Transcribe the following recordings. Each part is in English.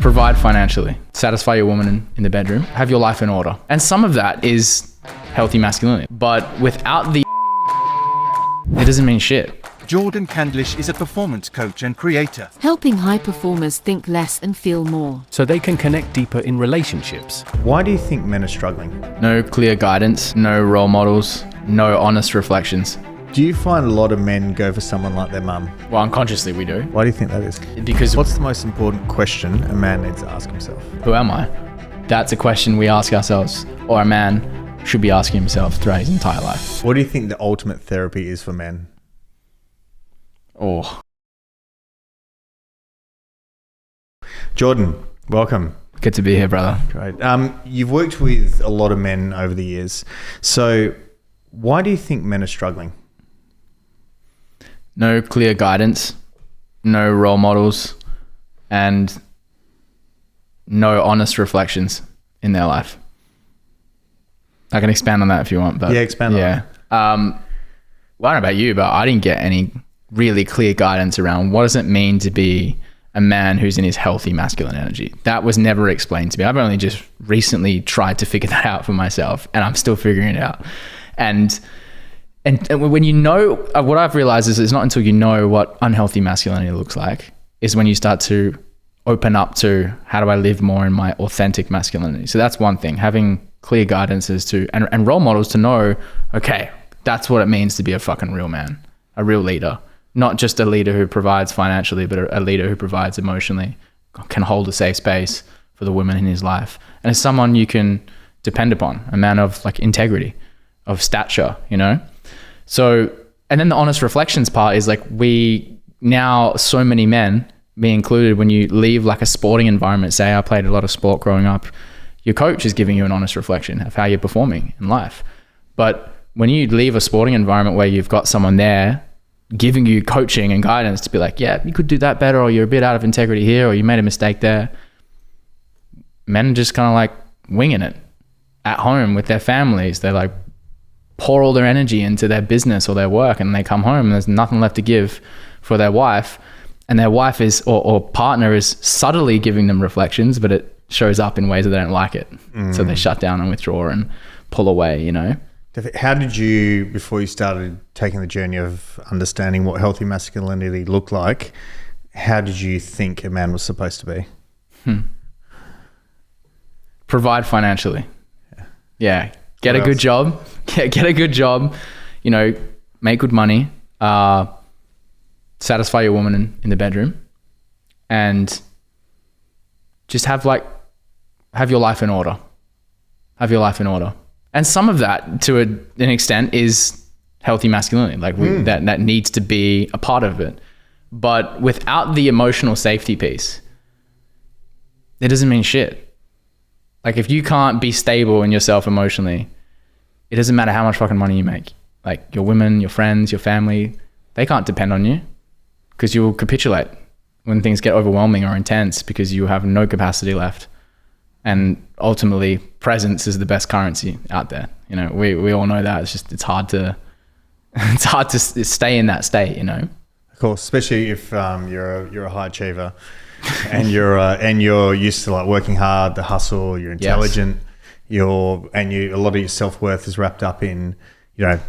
Provide financially, satisfy your woman in the bedroom, have your life in order. And some of that is healthy masculinity, but without the it doesn't mean shit. Jordan Candlish is a performance coach and creator, helping high performers think less and feel more, so they can connect deeper in relationships. Why do you think men are struggling? No clear guidance, no role models, no honest reflections. Do you find a lot of men go for someone like their mum? Well, unconsciously we do. Why do you think that is? Because What's the most important question a man needs to ask himself? who am I? That's a question we ask ourselves, or a man should be asking himself throughout his entire life. What do you think the ultimate therapy is for men? Oh, Jordan, welcome. good to be here, brother. Great. You've worked with a lot of men over the years. So why do you think men are struggling? No clear guidance, no role models, and no honest reflections in their life. I can expand on that if you want, but Yeah, expand on that. Well, I don't know about you, but I didn't get any really clear guidance around what does it mean to be a man who's in his healthy masculine energy. That was never explained to me. I've only just recently tried to figure that out for myself, and I'm still figuring it out. And when you know, what I've realized is it's not until you know what unhealthy masculinity looks like is when you start to open up to how do I live more in my authentic masculinity. So that's one thing, having clear guidance as to, and role models to know, okay, that's what it means to be a fucking real man, a real leader. Not just a leader who provides financially, but a leader who provides emotionally, can hold a safe space for the women in his life. And it's someone you can depend upon, a man of like integrity, of stature, you know? So, and then the honest reflections part is like we now, so many men, me included, when you leave like a sporting environment, say I played a lot of sport growing up, your coach is giving you an honest reflection of how you're performing in life. But when you leave a sporting environment where you've got someone there giving you coaching and guidance to be like, yeah, you could do that better, or you're a bit out of integrity here, or you made a mistake there. Men are just kind of like winging it at home with their families. They like pour all their energy into their business or their work, and they come home and there's nothing left to give for their wife. And their wife is, or partner is subtly giving them reflections, but it shows up in ways that they don't like it. So they shut down and withdraw and pull away, you know? How did you, before you started taking the journey of understanding what healthy masculinity looked like, how did you think a man was supposed to be? Provide financially. Yeah. Get What a good else? job. Get a good job. You know, make good money. Satisfy your woman in the bedroom, and just have your life in order. Have your life in order. And some of that, to an extent, is healthy masculinity. Like that needs to be a part of it. But without the emotional safety piece, it doesn't mean shit. Like if you can't be stable in yourself emotionally, it doesn't matter how much fucking money you make. Like your women, your friends, your family, they can't depend on you because you will capitulate when things get overwhelming or intense because you have no capacity left. And ultimately, presence is the best currency out there. You know, we all know that. It's hard to stay in that state. You know. Of course, especially if you're a high achiever, and you're used to like working hard, the hustle. You're intelligent. A lot of your self-worth is wrapped up in, you know,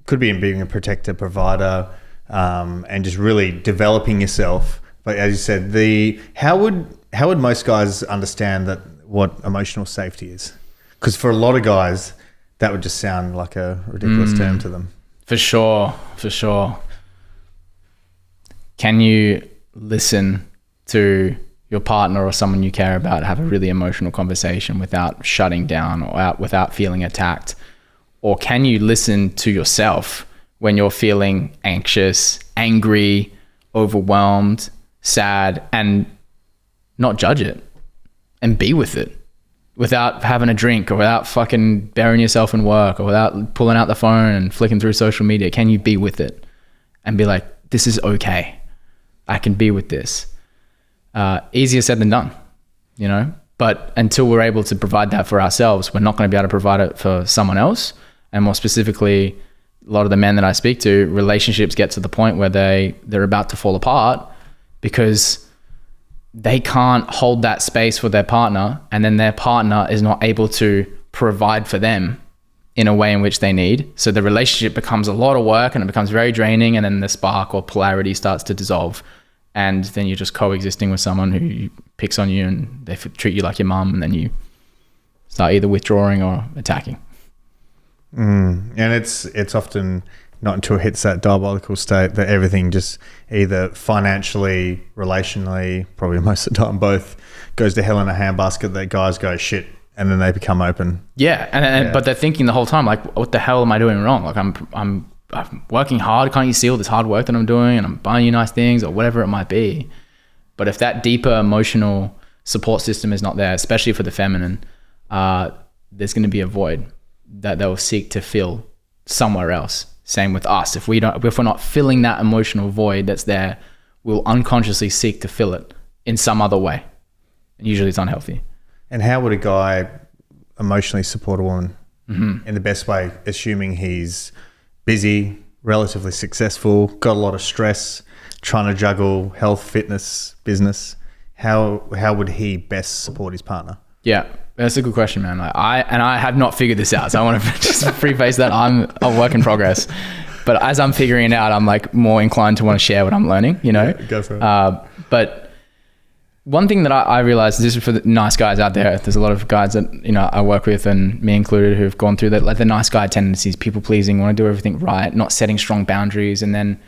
could be in being a protector, provider, and just really developing yourself. But as you said, how would most guys understand that? What emotional safety is? Because for a lot of guys, that would just sound like a ridiculous term to them. For sure. Can you listen to your partner or someone you care about, have a really emotional conversation without shutting down or without feeling attacked? Or can you listen to yourself when you're feeling anxious, angry, overwhelmed, sad, and not judge it? And be with it without having a drink or without fucking burying yourself in work or without pulling out the phone and flicking through social media. Can you be with it and be like, this is okay. I can be with this. Easier said than done, you know? But until we're able to provide that for ourselves, we're not going to be able to provide it for someone else. And more specifically, a lot of the men that I speak to, relationships get to the point where they're about to fall apart because they can't hold that space for their partner, and then their partner is not able to provide for them in a way in which they need. So the relationship becomes a lot of work and it becomes very draining, and then the spark or polarity starts to dissolve. And then you're just coexisting with someone who picks on you and they treat you like your mum, and then you start either withdrawing or attacking. And it's often not until it hits that diabolical state that everything just either financially, relationally, probably most of the time both, goes to hell in a handbasket, that guys go, shit, and then they become open. Yeah, and but they're thinking the whole time, like, what the hell am I doing wrong? Like, I'm working hard. Can't you see all this hard work that I'm doing? And I'm buying you nice things or whatever it might be. But if that deeper emotional support system is not there, especially for the feminine, there's going to be a void that they'll seek to fill somewhere else. Same with us. If we're not filling that emotional void that's there, we'll unconsciously seek to fill it in some other way. And usually it's unhealthy. And how would a guy emotionally support a woman in the best way, assuming he's busy, relatively successful, got a lot of stress, trying to juggle health, fitness, business? How would he best support his partner? Yeah, that's a good question, man. I have not figured this out, so I want to just preface that I'm a work in progress. But as I'm figuring it out, I'm like more inclined to want to share what I'm learning, you know? Yeah, go for it. But one thing that I realized, this is for the nice guys out there. There's a lot of guys that, you know, I work with, and me included, who've gone through that, like the nice guy tendencies, people pleasing, want to do everything right, not setting strong boundaries, and then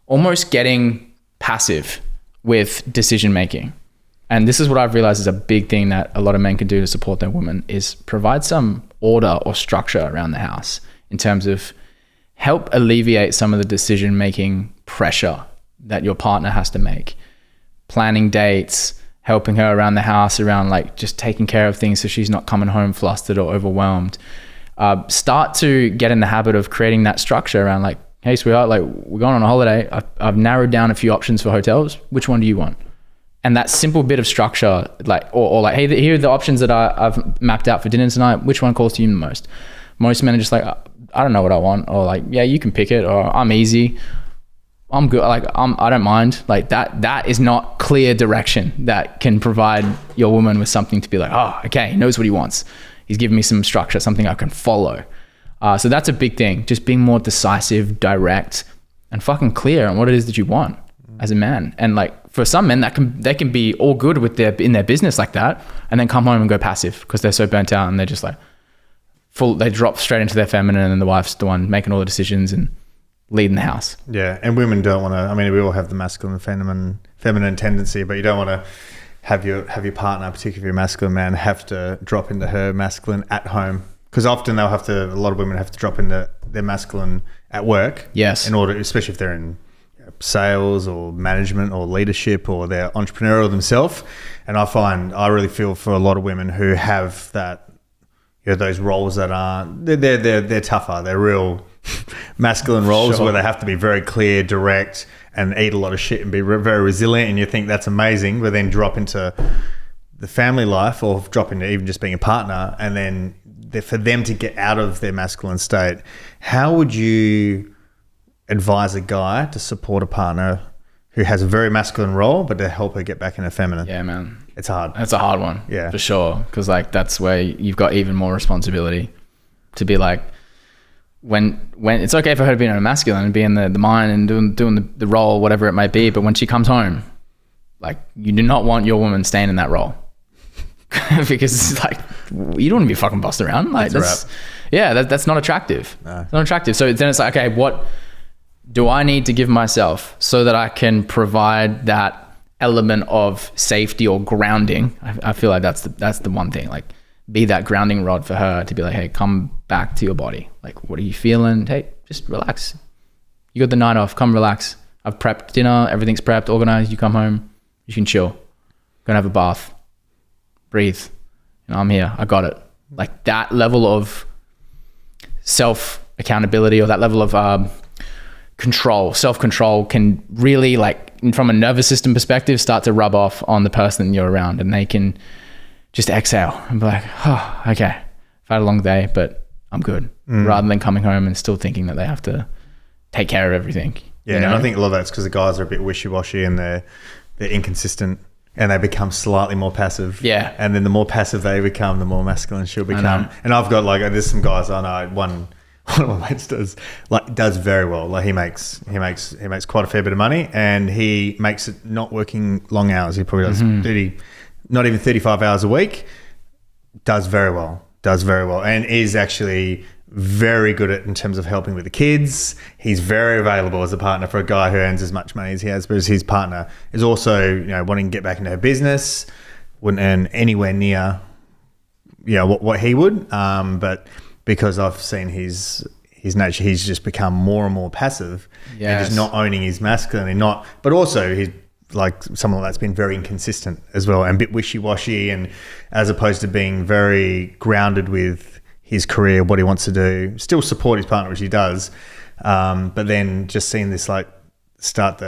almost getting passive with decision making. And this is what I've realized is a big thing that a lot of men can do to support their women, is provide some order or structure around the house in terms of help alleviate some of the decision making pressure that your partner has to make. Planning dates, helping her around the house, around like just taking care of things so she's not coming home flustered or overwhelmed. Start to get in the habit of creating that structure around like, hey sweetheart, like we're going on a holiday. I've narrowed down a few options for hotels. Which one do you want? And that simple bit of structure, like, or like, hey, here are the options that I've mapped out for dinner tonight. Which one calls to you the most? Most men are just like, I don't know what I want. Or like, yeah, you can pick it. Or I'm easy. I'm good. Like, I don't mind. Like that is not clear direction that can provide your woman with something to be like, oh, okay, he knows what he wants. He's giving me some structure, something I can follow. So that's a big thing. Just being more decisive, direct, and fucking clear on what it is that you want as a man. And like, for some men, they can be all good with in their business like that, and then come home and go passive because they're so burnt out and they're just like they drop straight into their feminine, and then the wife's the one making all the decisions and leading the house. Yeah, and women don't want to. I mean, we all have the masculine and feminine tendency, but you don't want to have your partner, particularly if you're a masculine man, have to drop into her masculine at home, because often a lot of women have to drop into their masculine at work. Yes, in order, especially if they're in sales or management or leadership, or they're entrepreneurial themselves. And I really feel for a lot of women who have that, you know, those roles that aren't, they're tougher. They're real masculine roles where they have to be very clear, direct, and eat a lot of shit and be very resilient. And you think that's amazing, but then drop into the family life or drop into even just being a partner, and then for them to get out of their masculine state. How would you advise a guy to support a partner who has a very masculine role, but to help her get back in her feminine? Yeah, man. It's hard. That's a hard one. Yeah. For sure. Because like, that's where you've got even more responsibility to be like, when it's okay for her to be in a masculine and be in the mind and doing the role, whatever it might be. But when she comes home, like, you do not want your woman staying in that role because it's like, you don't want to be fucking bossed around. Like that's not attractive. No. It's not attractive. So then it's like, okay, what do I need to give myself so that I can provide that element of safety or grounding? I feel like that's the one thing, like, be that grounding rod for her to be like, hey, come back to your body. Like, what are you feeling? Hey, just relax. You got the night off, come relax. I've prepped dinner, everything's prepped, organized. You come home, you can chill. Go and have a bath, breathe. You know, I'm here, I got it. Like, that level of self accountability, or that level of self-control can really, like, from a nervous system perspective, start to rub off on the person you're around, and they can just exhale and be like, oh, okay, I've had a long day, but I'm good. Rather than coming home and still thinking that they have to take care of everything. Yeah, you know? And I think a lot of that's because the guys are a bit wishy-washy and they're inconsistent and they become slightly more passive. Yeah. And then the more passive they become, the more masculine she'll become. know. And I've got like, there's some guys I know, one of my mates does very well. Like he makes quite a fair bit of money, and he makes it not working long hours. He probably does 30, not even 35 hours a week. Does very well, and is actually very good at in terms of helping with the kids. He's very available as a partner for a guy who earns as much money as he has, whereas his partner is also, wanting to get back into her business, wouldn't earn anywhere near, what he would. But because I've seen his nature, he's just become more and more passive and just not owning his masculinity, but also he's like someone that's been very inconsistent as well and a bit wishy-washy, and as opposed to being very grounded with his career, what he wants to do, still support his partner, which he does, but then just seeing this like start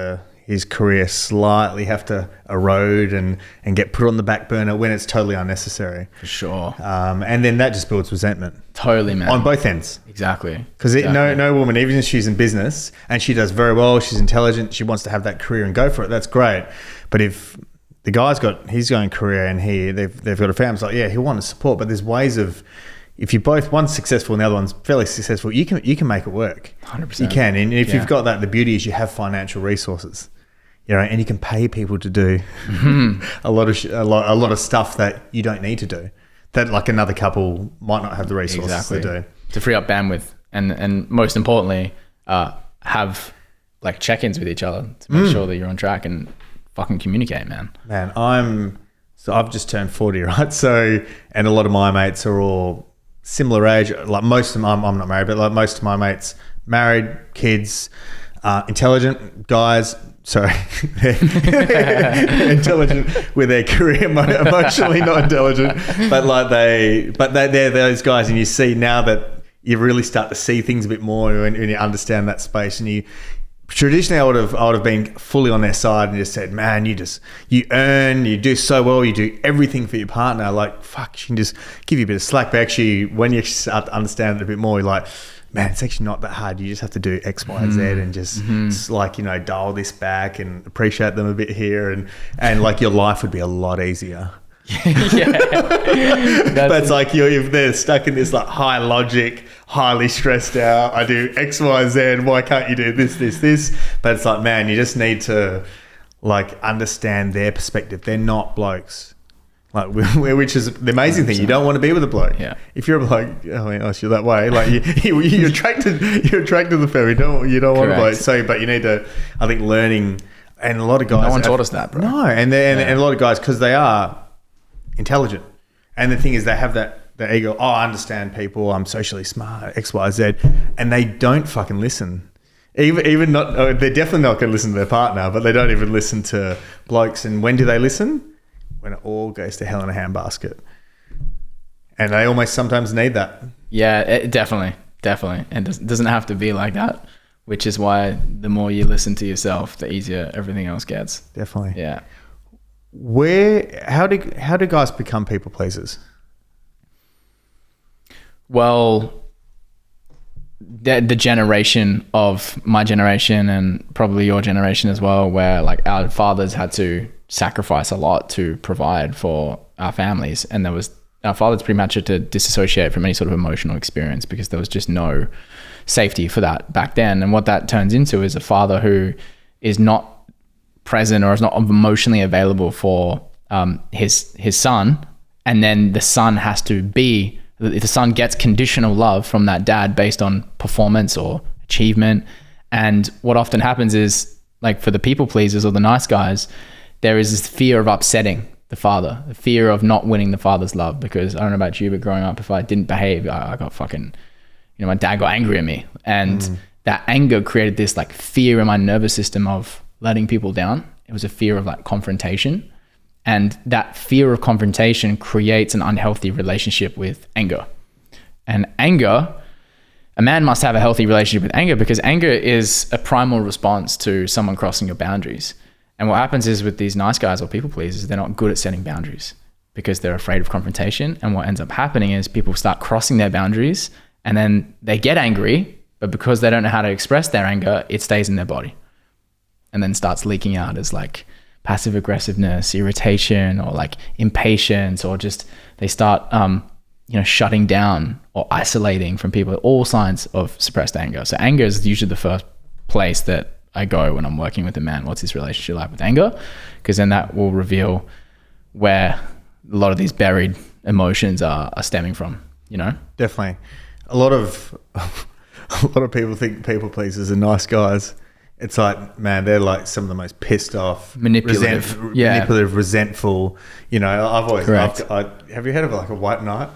his career slightly have to erode and get put on the back burner when it's totally unnecessary. For sure. And then that just builds resentment. Totally, man. On both ends. Exactly. Because no woman, even if she's in business and she does very well, she's intelligent, she wants to have that career and go for it, that's great. But if the guy's got his own career and they've got a family, it's like, yeah, he'll want to support, but there's ways of, if you both, one's successful and the other one's fairly successful, you can make it work. 100%. You can. And if you've got that, the beauty is you have financial resources. And you can pay people to do a lot of stuff that you don't need to do, that like another couple might not have the resources to do. To free up bandwidth and most importantly, have like check-ins with each other to make sure that you're on track and fucking communicate, man. Man, I've just turned 40, right? So, and a lot of my mates are all similar age. Like most of them, I'm not married, but like most of my mates, married, kids, intelligent guys. Sorry, intelligent with their career, emotionally not intelligent, but they're those guys, and you see now that you really start to see things a bit more when you understand that space. And you traditionally, I would have been fully on their side and just said, man, you earn, you do so well, you do everything for your partner. Like, fuck, she can just give you a bit of slack. But actually, when you start to understand it a bit more, you're like, man, it's actually not that hard. You just have to do X, Y, Z and just like, dial this back and appreciate them a bit here. And like your life would be a lot easier. But it's like if they're stuck in this like high logic, highly stressed out, I do X, Y, Z, why can't you do this? But it's like, man, you just need to like understand their perspective. They're not blokes. Like, which is the amazing thing. You don't want to be with a bloke. Yeah. If you're a bloke, you're that way. Like you're attracted to the family. You don't want a bloke. So, but you need to, I think, learning, and a lot of guys. No one taught us that, bro. No, and a lot of guys, because they are intelligent, and the thing is they have that ego. Oh, I understand people. I'm socially smart. X, Y, Z, and they don't fucking listen. Even not. They're definitely not going to listen to their partner, but they don't even listen to blokes. And when do they listen? When it all goes to hell in a handbasket. And they almost sometimes need that. Yeah, definitely. And it doesn't have to be like that, which is why the more you listen to yourself, the easier everything else gets. Definitely. Yeah. How do guys become people pleasers? Well, the generation of my generation and probably your generation as well, where like our fathers had to sacrifice a lot to provide for our families, and our fathers pretty much had to disassociate from any sort of emotional experience because there was just no safety for that back then. And what that turns into is a father who is not present or is not emotionally available for his son, and then the son gets conditional love from that dad based on performance or achievement. And what often happens is, like, for the people pleasers or the nice guys, there is this fear of upsetting the father, the fear of not winning the father's love. Because I don't know about you, but growing up, if I didn't behave, I got fucking, my dad got angry at me. And that anger created this like fear in my nervous system of letting people down. It was a fear of like confrontation. And that fear of confrontation creates an unhealthy relationship with anger. And anger, a man must have a healthy relationship with anger, because anger is a primal response to someone crossing your boundaries. And what happens is with these nice guys or people pleasers, they're not good at setting boundaries because they're afraid of confrontation. And what ends up happening is people start crossing their boundaries, and then they get angry, but because they don't know how to express their anger, it stays in their body and then starts leaking out as like passive aggressiveness, irritation, or like impatience, or just they start, shutting down or isolating from people. All signs of suppressed anger. So anger is usually the first place that I go when I'm working with a man. What's his relationship like with anger? Because then that will reveal where a lot of these buried emotions are stemming from, Definitely. A lot of people think people pleasers are nice guys. It's like, man, they're like some of the most pissed off, manipulative, resentful. I've always, have you heard of like a white knight?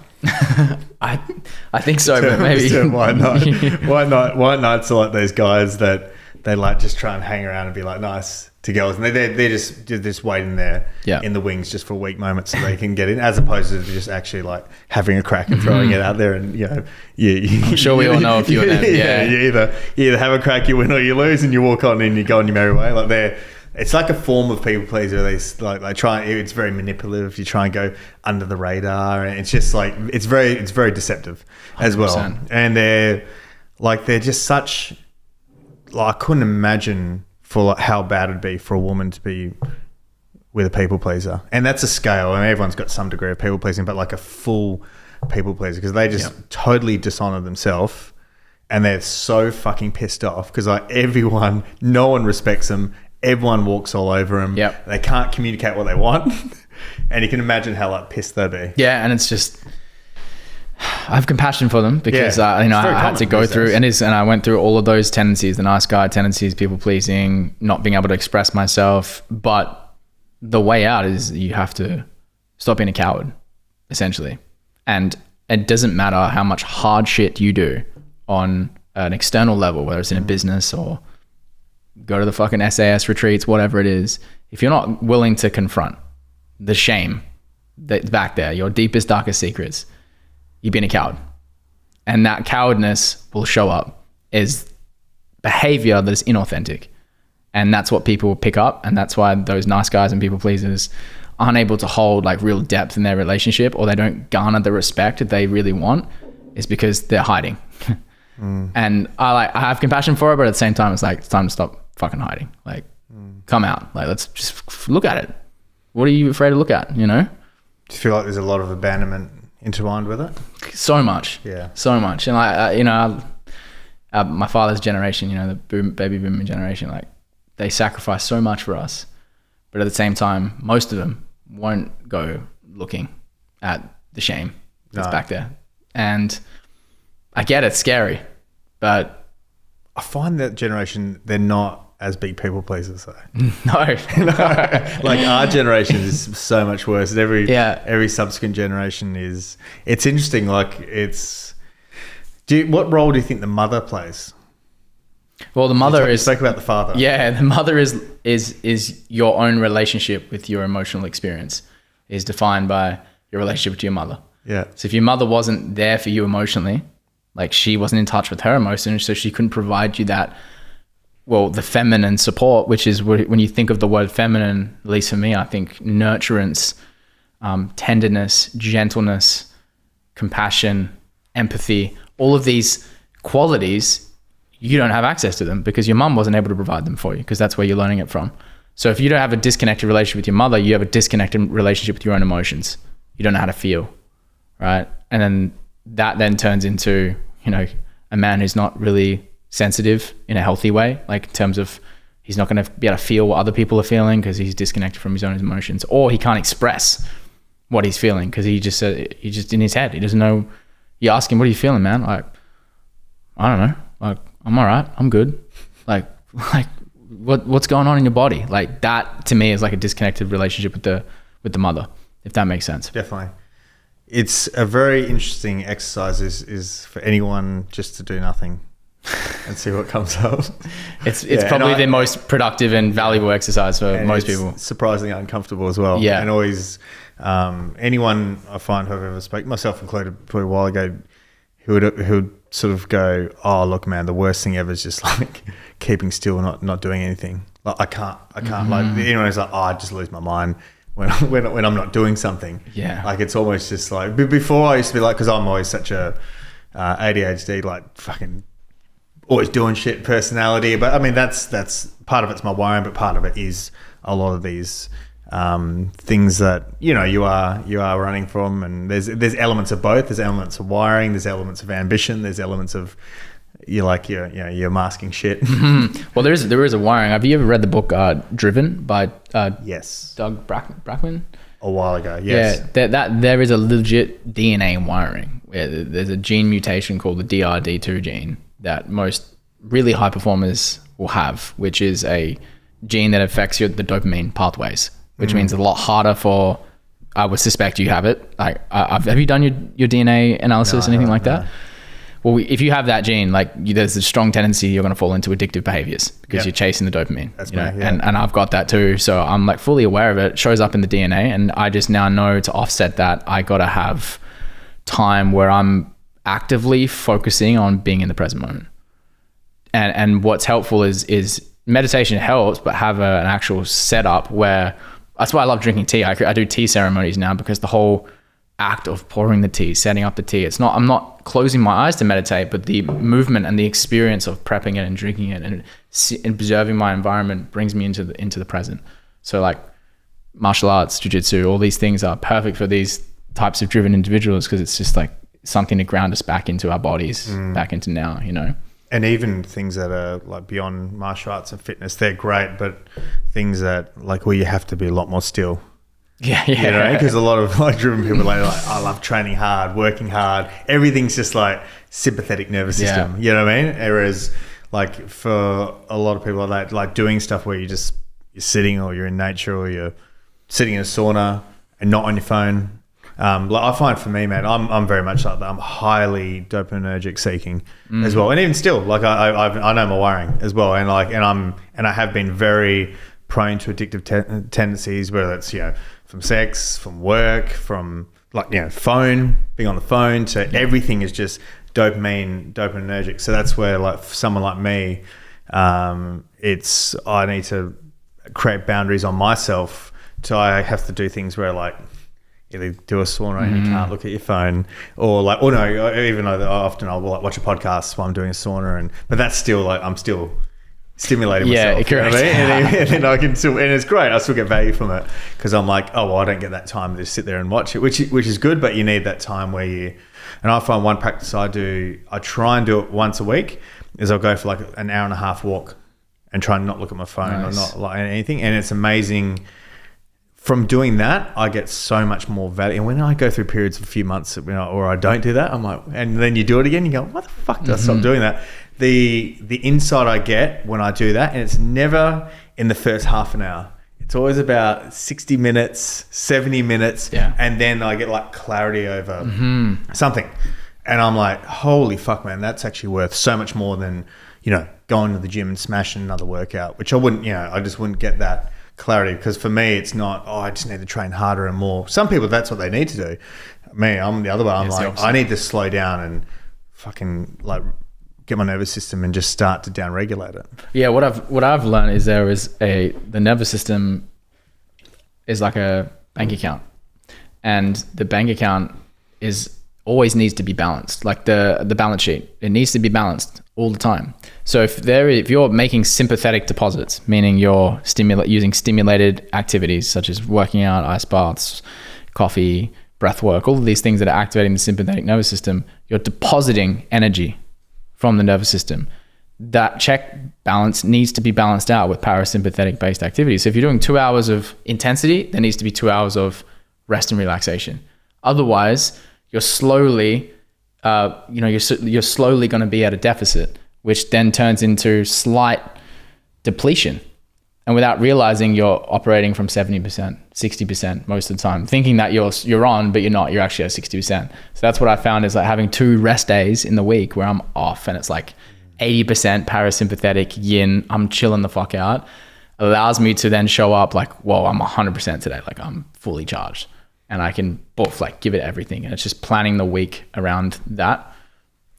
I think so, but maybe white knight. White knights are like those guys that they like just try and hang around and be like nice to girls, and they're just waiting there in the wings just for weak moments so they can get in, as opposed to just actually like having a crack and throwing it out there. And I'm sure we all know a few of them. Yeah, you either have a crack, you win, or you lose, and you walk on and you go on your merry way. Like it's like a form of people pleaser. They like try. It's very manipulative. You try and go under the radar, and it's just like it's very deceptive as 100%. Well. And they're just such. Like, I couldn't imagine for like how bad it'd be for a woman to be with a people pleaser, and that's a scale. I mean, everyone's got some degree of people pleasing, but like a full people pleaser, because they just totally dishonor themselves, and they're so fucking pissed off because like no one respects them. Everyone walks all over them. Yep. They can't communicate what they want, and you can imagine how like pissed they'd be. Yeah, and it's just. I have compassion for them because I had to go through and I went through all of those tendencies, the nice guy tendencies, people pleasing, not being able to express myself. But the way out is you have to stop being a coward, essentially. And it doesn't matter how much hard shit you do on an external level, whether it's in a business or go to the fucking SAS retreats, whatever it is. If you're not willing to confront the shame that's back there, your deepest, darkest secrets, you've been a coward. And that cowardness will show up as behavior that is inauthentic. And that's what people pick up. And that's why those nice guys and people pleasers aren't able to hold like real depth in their relationship, or they don't garner the respect that they really want, is because they're hiding. And I have compassion for it, but at the same time, it's like, it's time to stop fucking hiding. Like, come out. Like, let's just look at it. What are you afraid to look at, Do you feel like there's a lot of abandonment intertwined with it? So much. Yeah. So much. And my father's generation, the baby boomer generation, like they sacrifice so much for us, but at the same time, most of them won't go looking at the shame that's back there. And I get it's scary, but I find that generation, they're not as big people pleasers though. No. Like our generation is so much worse. And every subsequent generation is. It's interesting. Like what role do you think the mother plays? Well, the mother is. Spoke about the father. Yeah, the mother is your own relationship with your emotional experience is defined by your relationship with your mother. Yeah. So if your mother wasn't there for you emotionally, like she wasn't in touch with her emotions, so she couldn't provide you that. Well, the feminine support, which is when you think of the word feminine, at least for me, I think nurturance, tenderness, gentleness, compassion, empathy, all of these qualities, you don't have access to them because your mum wasn't able to provide them for you, because that's where you're learning it from. So if you don't have a disconnected relationship with your mother, you have a disconnected relationship with your own emotions. You don't know how to feel, right? And then that then turns into, a man who's not really sensitive in a healthy way, like in terms of he's not going to be able to feel what other people are feeling because he's disconnected from his own emotions, or he can't express what he's feeling because he's just in his head. He doesn't know. You ask him, what are you feeling, man? Like, I don't know. Like, I'm all right. I'm good. Like what's going on in your body? Like that to me is like a disconnected relationship with the mother, if that makes sense. Definitely. It's a very interesting exercise is for anyone just to do nothing and see what comes up. It's probably the most productive and valuable exercise for most people. Surprisingly uncomfortable as well. Yeah. And always, anyone I find who I've ever spoken, myself included, probably a while ago, who would sort of go, oh, look, man, the worst thing ever is just like keeping still and not doing anything. Like I can't. Like anyone who's like, oh, I just lose my mind when I'm not doing something. Yeah. Like it's almost just like, before I used to be like, because I'm always such a ADHD, like fucking always doing shit personality. But I mean, that's part of it's my wiring, but part of it is a lot of these things that you are running from, and there's elements of both. There's elements of wiring, there's elements of ambition, there's elements of you're masking shit. Well, there is a wiring. Have you ever read the book Driven by Yes, Doug Brackman? a while ago. Yes. Yeah, that there is a legit DNA wiring where there's a gene mutation called the DRD2 gene that most really high performers will have, which is a gene that affects the dopamine pathways, which means it's a lot harder for, I would suspect you have it. Like, have you done your DNA analysis, anything like that? Well, if you have that gene, there's a strong tendency you're going to fall into addictive behaviors because you're chasing the dopamine. That's and I've got that too. So I'm fully aware of it. It shows up in the DNA, and I just now know to offset that, I got to have time where I'm actively focusing on being in the present moment. And what's helpful is meditation helps, but have an actual setup where, that's why I love drinking tea. I do tea ceremonies now because the whole act of pouring the tea, setting up the tea, I'm not closing my eyes to meditate, but the movement and the experience of prepping it and drinking it and observing my environment brings me into the present. So martial arts, jiu-jitsu, all these things are perfect for these types of driven individuals because it's just something to ground us back into our bodies, back into now, And even things that are beyond martial arts and fitness, they're great, but things that where you have to be a lot more still. Yeah. Because a lot of driven people are I love training hard, working hard. Everything's just sympathetic nervous system. Yeah. You know what I mean? Whereas for a lot of people like doing stuff where you're sitting, or you're in nature, or you're sitting in a sauna and not on your phone. I find for me, man, I'm very much like that. I'm highly dopaminergic seeking as well, and even still, I know my wiring as well, and I have been very prone to addictive tendencies, whether it's from sex, from work, from phone, being on the phone, to everything is just dopaminergic. So that's where for someone like me, I need to create boundaries on myself. So I have to do things where either do a sauna and you can't look at your phone, or even though often I'll watch a podcast while I'm doing a sauna, but that's still I'm still stimulating myself. Correct. You know what I mean? And then I can still, and it's great. I still get value from it because I'm I don't get that time to just sit there and watch it, which is good, but you need that time where and I find one practice I try and do it once a week, is I'll go for an hour and a half walk and try and not look at my phone. Nice. Or not anything. And it's amazing. From doing that, I get so much more value. And when I go through periods of a few months, or I don't do that, I'm and then you do it again, you go, what the fuck did I stop doing that? The insight I get when I do that, and it's never in the first half an hour. It's always about 60 minutes, 70 minutes, and then I get clarity over something. And I'm holy fuck, man, that's actually worth so much more than, going to the gym and smashing another workout, which I wouldn't, I just wouldn't get that clarity, because for me it's not I just need to train harder and more. Some people, that's what they need to do. Me, I'm the other way. I'm I need to slow down and fucking get my nervous system and just start to down regulate it. Yeah, what I've learned is the nervous system is like a bank account, and the bank account always needs to be balanced. The balance sheet, it needs to be balanced all the time. So if you're making sympathetic deposits, meaning you're using stimulated activities such as working out, ice baths, coffee, breath work, all of these things that are activating the sympathetic nervous system, you're depositing energy from the nervous system. That check balance needs to be balanced out with parasympathetic based activities. So if you're doing 2 hours of intensity, there needs to be 2 hours of rest and relaxation. Otherwise, you're slowly you're slowly going to be at a deficit, which then turns into slight depletion. And without realizing, you're operating from 70%, 60% most of the time, thinking that you're on, but you're not. You're actually at 60%. So that's what I found is like having 2 rest days in the week where I'm off, and it's like 80% parasympathetic yin, I'm chilling the fuck out, allows me to then show up like, whoa, I'm 100% today. Like I'm fully charged, and I can both like give it everything. And it's just planning the week around that.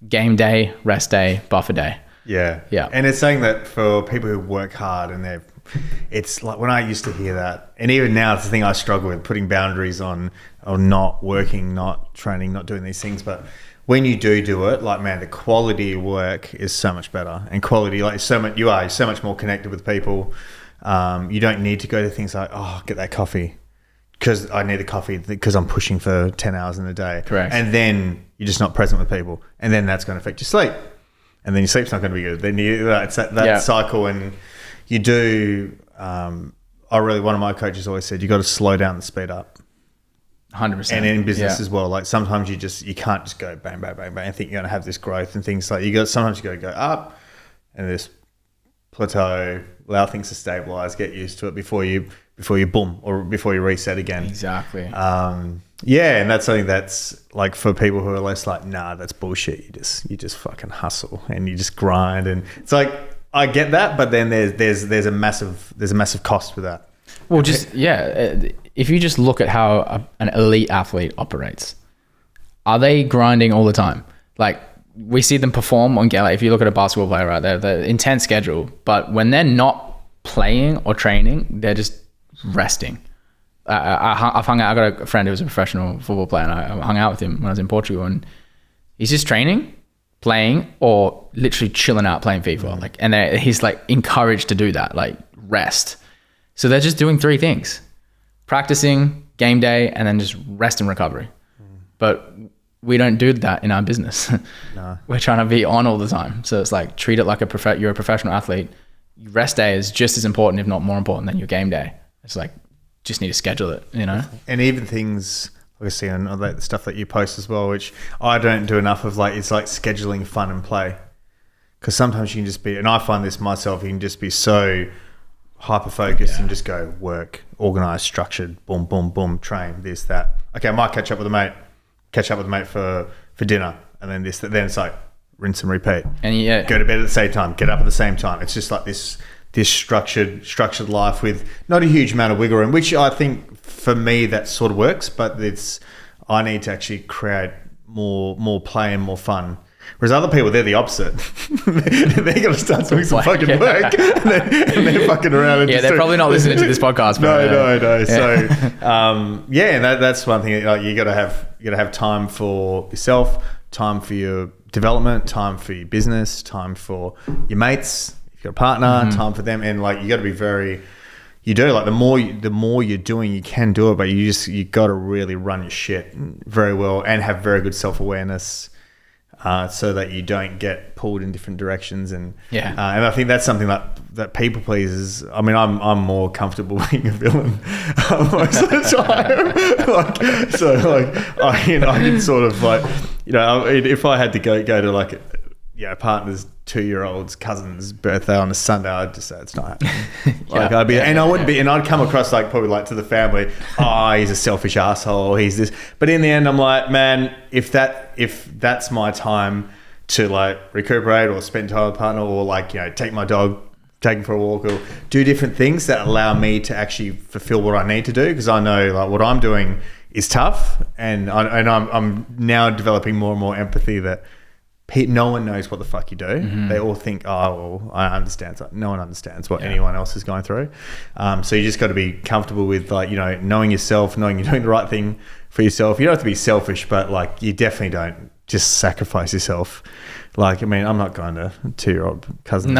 Game day, rest day, buffer day. Yeah. Yeah. And it's saying that for people who work hard and it's like when I used to hear that, and even now it's the thing I struggle with, putting boundaries on not working, not training, not doing these things. But when you do it, like, man, the quality of work is so much better, and quality, like, so much, you're so much more connected with people. You don't need to go to things like, oh, get that coffee because I need a coffee because I'm pushing for 10 hours in a day. Correct. And then you're just not present with people. And then that's going to affect your sleep. And then your sleep's not going to be good. Then it's that cycle. And you do, one of my coaches always said, you got to slow down and speed up. 100%. And in business as well, like sometimes you can't just go bang, bang, bang, bang and think you're going to have this growth and things like sometimes you got to go up and this plateau, allow things to stabilize, get used to it before you boom or before you reset again. Exactly. And that's something that's like for people who are less like, nah, that's bullshit. You just fucking hustle and you just grind, and it's like I get that, but then there's a massive cost with that. Well, if you just look at how an elite athlete operates, are they grinding all the time? Like we see them perform on like if you look at a basketball player, right, they're intense schedule, but when they're not playing or training, they're just resting. I've hung out. I got a friend who was a professional football player, and I hung out with him when I was in Portugal, and he's just training, playing, or literally chilling out playing FIFA. And he's like encouraged to do that, like rest. So they're just doing 3 things: practicing, game day, and then just rest and recovery. But we don't do that in our business. No. We're trying to be on all the time. So it's like treat it like you're a professional athlete. Your rest day is just as important, if not more important, than your game day. It's like just need to schedule it, you know. And even things obviously on the stuff that you post as well, which I don't do enough of. Like it's like scheduling fun and play, because sometimes you can just be, and I find this myself, you can just be so hyper focused and just go work, organized, structured, boom, boom, boom, train this, that. Okay, I might catch up with a mate for dinner, and then this, that. Then it's like rinse and repeat. And go to bed at the same time, get up at the same time. It's just like this structured life with not a huge amount of wiggle room, which I think for me that sort of works, but I need to actually create more play and more fun. Whereas other people, they're the opposite. They're going to start doing some fucking work and they're fucking around. And they're probably not listening to this podcast. No. Yeah. So, and that's one thing. Like you got to have time for yourself, time for your development, time for your business, time for your mates. If you've got a partner, time for them, and like you got to be the more you're doing, you can do it, but you got to really run your shit very well and have very good self-awareness. So that you don't get pulled in different directions, and I think that's something that people pleasers. I mean, I'm more comfortable being a villain most of the time. I can sort of if I had to go to like a partner's 2-year-old's cousin's birthday on a Sunday, I'd just say it's not happening. I'd come across like probably like to the family, he's a selfish asshole, he's this. But in the end, I'm like, man, if that's my time to like recuperate or spend time with a partner, or like take my dog, take him for a walk, or do different things that allow me to actually fulfill what I need to do, because I know like what I'm doing is tough, and I'm now developing more and more empathy that. No one knows what the fuck you do. They all think, I understand. It's like, no one understands what anyone else is going through. So you just got to be comfortable with knowing yourself, knowing you're doing the right thing for yourself. You don't have to be selfish, but like you definitely don't just sacrifice yourself. Like, I mean, I'm not going to 2-year-old cousins.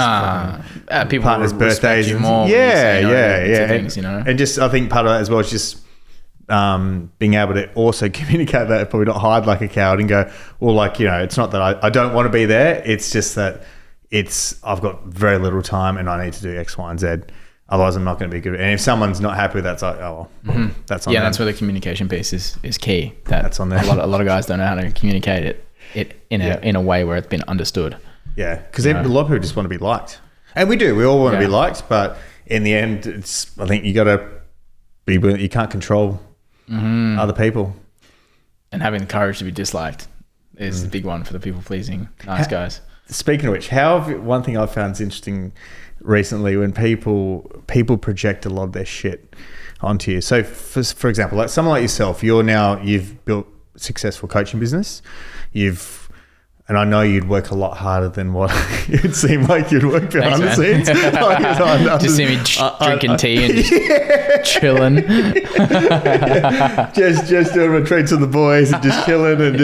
People partners' birthdays. You more things, And just, I think part of that as well is just being able to also communicate that, probably not hide like a coward and go, well, like, it's not that I don't want to be there. It's just that I've got very little time and I need to do X, Y, and Z. Otherwise, I'm not going to be good. And if someone's not happy with that, it's like, that's on them. That's where the communication piece is key. That's on them. A lot of guys don't know how to communicate it in a way where it's been understood. Yeah, because a lot of people just want to be liked. And we do. We all want to be liked. But in the end, I think you got to be, you can't control other people, and having the courage to be disliked is the big one for the people pleasing nice guys. Speaking of which, one thing I found is interesting recently, when people project a lot of their shit onto you. So for example, like someone like yourself, you've built a successful coaching business. And I know you'd work a lot harder than what it seemed like you'd work behind the scenes. Just see me drinking tea and just chilling. Just doing retreats with the boys and just chilling and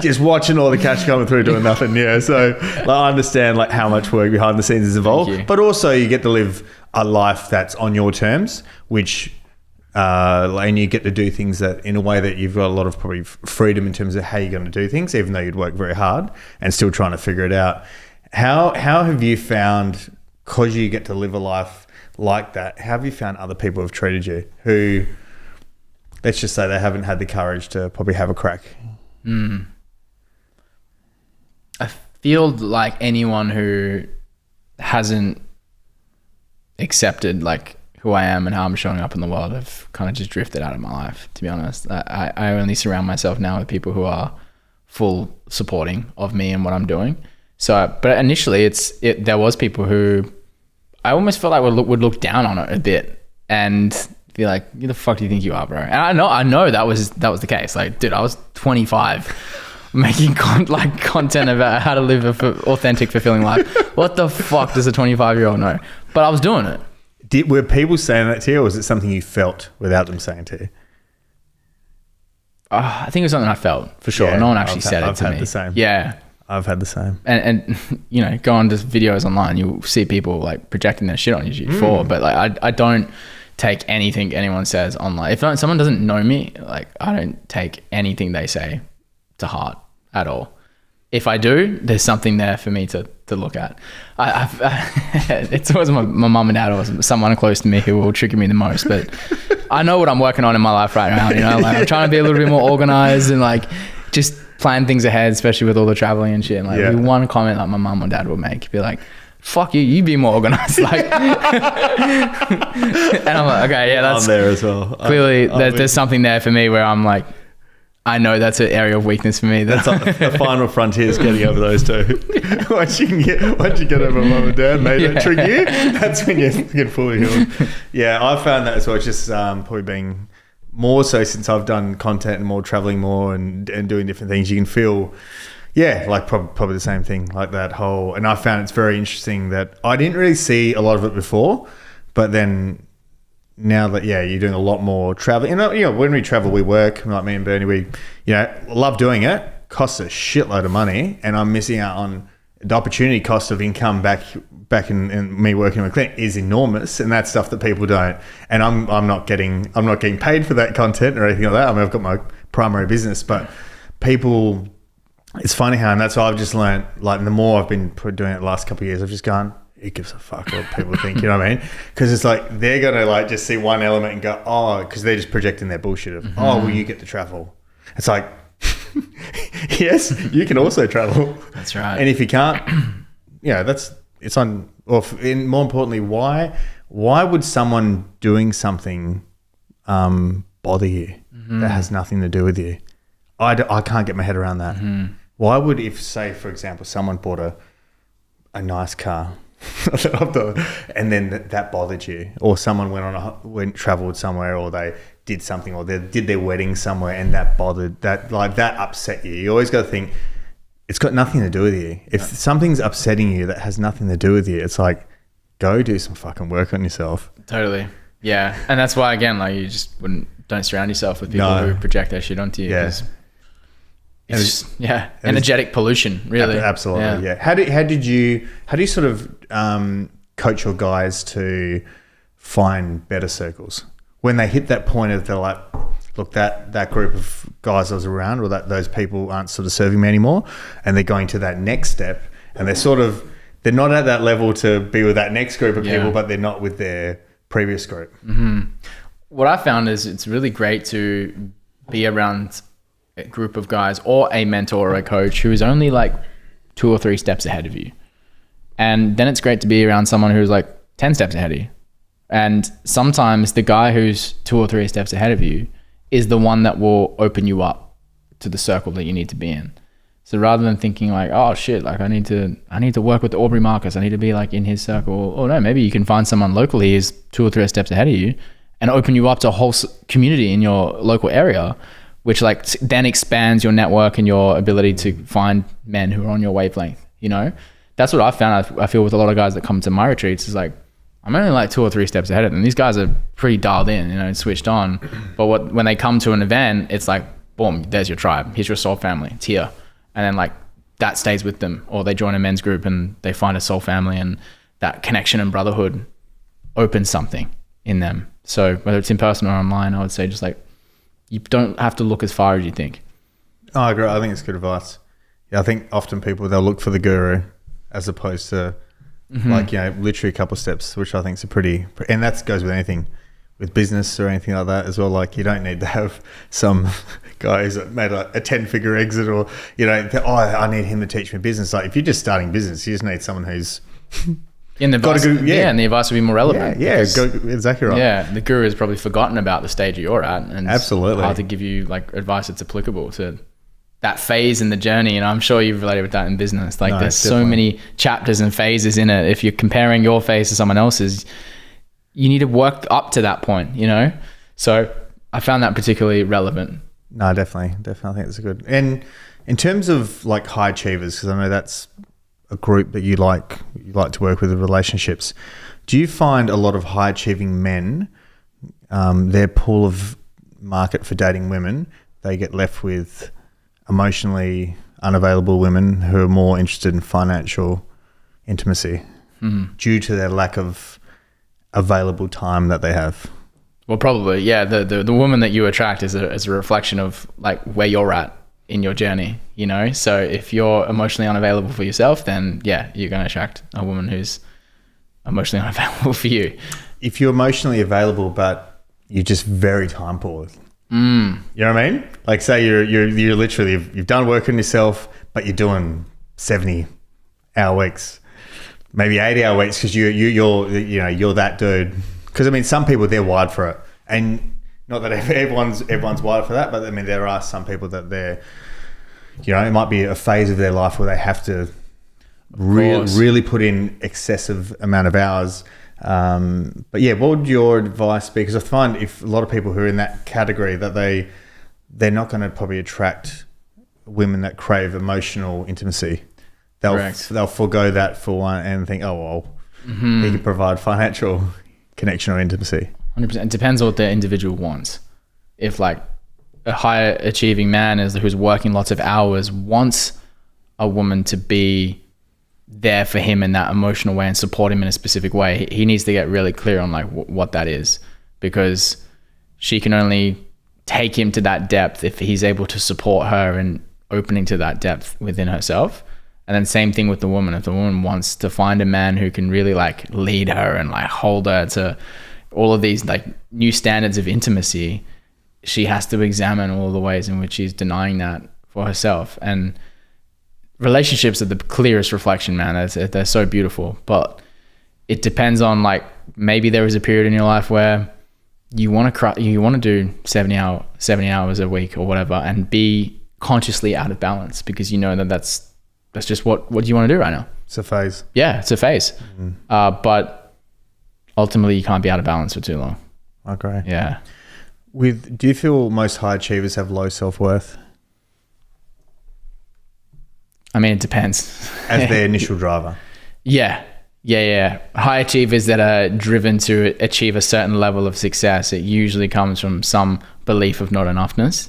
just watching all the cash coming through, doing nothing. Yeah, so I understand like how much work behind the scenes is involved, but also you get to live a life that's on your terms, which and you get to do things that in a way that you've got a lot of probably freedom in terms of how you're going to do things, even though you'd work very hard and still trying to figure it out. How have you found, because you get to live a life like that, how have you found other people have treated you who, let's just say they haven't had the courage to probably have a crack? I feel like anyone who hasn't accepted like who I am and how I'm showing up in the world have kind of just drifted out of my life, to be honest. I only surround myself now with people who are full supporting of me and what I'm doing. So, but initially there was people who I almost felt like would look down on it a bit and be like, who the fuck do you think you are, bro? And I know that was the case. Like, dude, I was 25 making content about how to live a authentic, fulfilling life. What the fuck does a 25-year-old know? But I was doing it. Were people saying that to you, or was it something you felt without them saying to you? I think it was something I felt, for sure. Yeah, No one actually said it to me. I've had the same. Yeah. I've had the same. And you know, go on to videos online, you'll see people like projecting their shit on you before, but like I don't take anything anyone says online. If someone doesn't know me, like I don't take anything they say to heart at all. If I do, there's something there for me to look at. It's always my mum and dad or someone close to me who will trigger me the most, but I know what I'm working on in my life right now. You know, like I'm trying to be a little bit more organized and like just plan things ahead, especially with all the traveling and shit. And like one comment like my mum or dad will make, be like, fuck you be more organized. Like, and I'm like, okay, yeah, that's I'm there as well. Clearly there's something there for me where I'm like, I know that's an area of weakness for me. That's the final frontier is getting over those two. once you get over mum and dad, mate, don't trick you. That's when you get fully healed. Yeah, I've found that as well. It's just probably being more so since I've done content and more traveling more and doing different things. You can feel, like probably the same thing, like that whole. And I found it's very interesting that I didn't really see a lot of it before, but then now that you're doing a lot more traveling. You know, when we travel, we work. Like me and Bernie, we love doing it. Costs a shitload of money, and I'm missing out on the opportunity cost of income back in me working with clinic is enormous, and that's stuff that people don't. And I'm not getting paid for that content or anything like that. I mean, I've got my primary business, but people, it's funny how, and that's why I've just learned. Like, the more I've been doing it the last couple of years, I've just gone, who gives a fuck what people think, you know what I mean? Because it's like they're gonna like just see one element and go, oh, because they're just projecting their bullshit of, oh, well, you get to travel. It's like, yes, you can also travel. That's right. And if you can't, it's on. Or more importantly, why would someone doing something bother you that has nothing to do with you? I can't get my head around that. Why would, if say for example, someone bought a nice car. And then that bothered you, or someone traveled somewhere, or they did something, or they did their wedding somewhere, and that upset you. You always got to think it's got nothing to do with you. If something's upsetting you that has nothing to do with you, it's like, go do some fucking work on yourself. Totally. Yeah. And that's why, again, like you just don't surround yourself with people who project their shit onto you. Yeah. It's energetic pollution, really. Absolutely, yeah. How do you sort of coach your guys to find better circles when they hit that point of they're like, look, that group of guys I was around, or those people aren't sort of serving me anymore, and they're going to that next step, and they're not at that level to be with that next group of people, but they're not with their previous group. What I found is it's really great to be around a group of guys or a mentor or a coach who is only like 2 or 3 steps ahead of you. And then it's great to be around someone who's like 10 steps ahead of you. And sometimes the guy who's 2 or 3 steps ahead of you is the one that will open you up to the circle that you need to be in. So rather than thinking like, oh shit, like I need to work with Aubrey Marcus, I need to be like in his circle. Or no, maybe you can find someone locally who's 2 or 3 steps ahead of you and open you up to a whole community in your local area, which like then expands your network and your ability to find men who are on your wavelength, you know? That's what I found. I feel with a lot of guys that come to my retreats is like, I'm only like 2 or 3 steps ahead of them. These guys are pretty dialed in, you know, switched on. But when they come to an event, it's like, boom, there's your tribe. Here's your soul family. It's here. And then like that stays with them, or they join a men's group and they find a soul family, and that connection and brotherhood opens something in them. So whether it's in person or online, I would say just like, you don't have to look as far as you think. Oh, I agree. I think it's good advice. Yeah, I think often people, they'll look for the guru as opposed to like, you know, literally a couple of steps, which I think is a pretty, and that goes with anything, with business or anything like that as well. Like, you don't need to have some guy who's made a 10-figure exit, or, you know, I need him to teach me business. Like, if you're just starting business, you just need someone who's And the advice, and the advice would be more relevant. Yeah, exactly right. Yeah, the guru has probably forgotten about the stage you're at, and absolutely, it's hard to give you like advice that's applicable to that phase in the journey. And I'm sure you've related with that in business. Like, there's so many chapters and phases in it. If you're comparing your phase to someone else's, you need to work up to that point, you know? So I found that particularly relevant. No, definitely. I think it's good. And in terms of like high achievers, because I know that's a group that you like to work with in relationships, do you find a lot of high achieving men, their pool of market for dating women, they get left with emotionally unavailable women who are more interested in financial intimacy due to their lack of available time that they have? Well, probably, yeah. The woman that you attract is a reflection of like where you're at in your journey, you know? So if you're emotionally unavailable for yourself, then yeah, you're going to attract a woman who's emotionally unavailable for you. If you're emotionally available, but you're just very time poor, you know what I mean? Like, say you're literally, you've done work on yourself, but you're doing 70-hour weeks, maybe 80-hour weeks, because you're that dude. Because I mean, some people, they're wired for it, and not that everyone's wired for that, but I mean, there are some people that they're, you know, it might be a phase of their life where they have to really put in excessive amount of hours. But yeah, what would your advice be? Because I find if a lot of people who are in that category, that they're not going to probably attract women that crave emotional intimacy. They'll forego that for one and think, oh well, he can provide financial connection or intimacy. 100%. It depends on what the individual wants. If like a high achieving man who's working lots of hours wants a woman to be there for him in that emotional way and support him in a specific way, he needs to get really clear on like what that is, because she can only take him to that depth if he's able to support her and opening to that depth within herself. And then same thing with the woman. If the woman wants to find a man who can really like lead her and like hold her to all of these like new standards of intimacy, she has to examine all the ways in which she's denying that for herself. And relationships are the clearest reflection, man. They're so beautiful, but it depends on like, maybe there is a period in your life where you want to do 70 hours a week or whatever, and be consciously out of balance because you know that's just what you want to do right now. It's a phase. Yeah, it's a phase. But ultimately you can't be out of balance for too long. Okay. Yeah. Do you feel most high achievers have low self-worth? I mean, it depends. As their initial driver. Yeah. High achievers that are driven to achieve a certain level of success, it usually comes from some belief of not enoughness,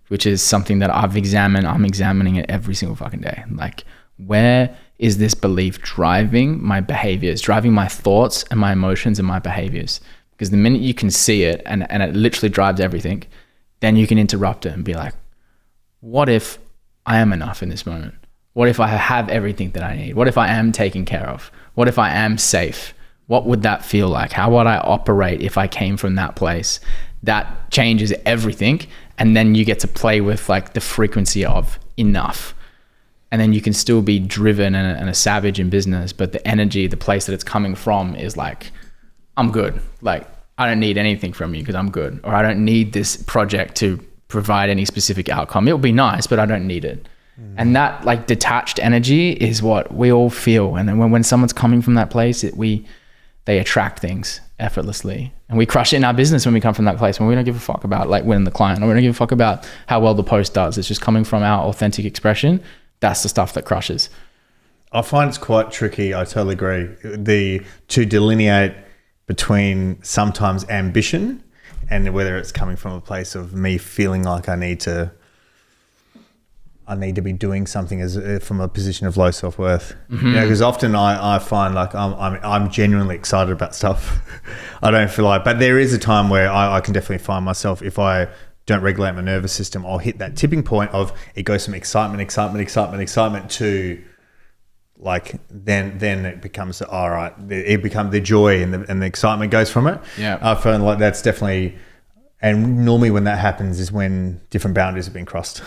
which is something that I'm examining it every single fucking day. Like, where is this belief driving my behaviors, driving my thoughts and my emotions and my behaviors? Because the minute you can see it and it literally drives everything, then you can interrupt it and be like, what if I am enough in this moment? What if I have everything that I need? What if I am taken care of? What if I am safe? What would that feel like? How would I operate if I came from that place? That changes everything. And then you get to play with like the frequency of enough. And then you can still be driven and a savage in business, but the energy, the place that it's coming from is like, I'm good. Like, I don't need anything from you because I'm good. Or I don't need this project to provide any specific outcome. It'll be nice, but I don't need it. And that like detached energy is what we all feel. And then when someone's coming from that place, they attract things effortlessly. And we crush it in our business when we come from that place, when we don't give a fuck about like winning the client, or we don't give a fuck about how well the post does. It's just coming from our authentic expression. That's the stuff that crushes. I find it's quite tricky. I totally agree. To delineate between sometimes ambition and whether it's coming from a place of me feeling like I need to I need to be doing something as from a position of low self-worth. Because often I find like I'm genuinely excited about stuff. I don't feel like, but there is a time where I can definitely find myself, if I don't regulate my nervous system, I'll hit that tipping point of it goes from excitement to like then it becomes all right. It becomes the joy and the excitement goes from it. Yeah, I feel like that's definitely. And normally when that happens is when different boundaries have been crossed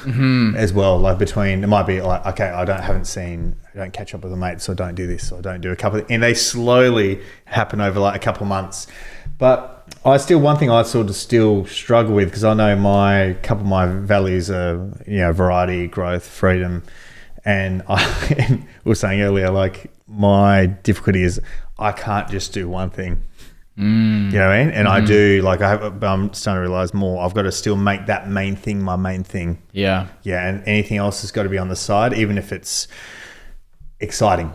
as well. Like between, it might be like, okay, I don't catch up with a mate, so don't do this, or don't do a couple and they slowly happen over like a couple of months. But one thing I sort of still struggle with, because I know my values are, variety, growth, freedom. And we were saying earlier, like my difficulty is I can't just do one thing. You know what I mean? And I do, like I'm starting to realize more. I've got to still make that main thing my main thing. Yeah. Yeah. And anything else has got to be on the side, even if it's exciting,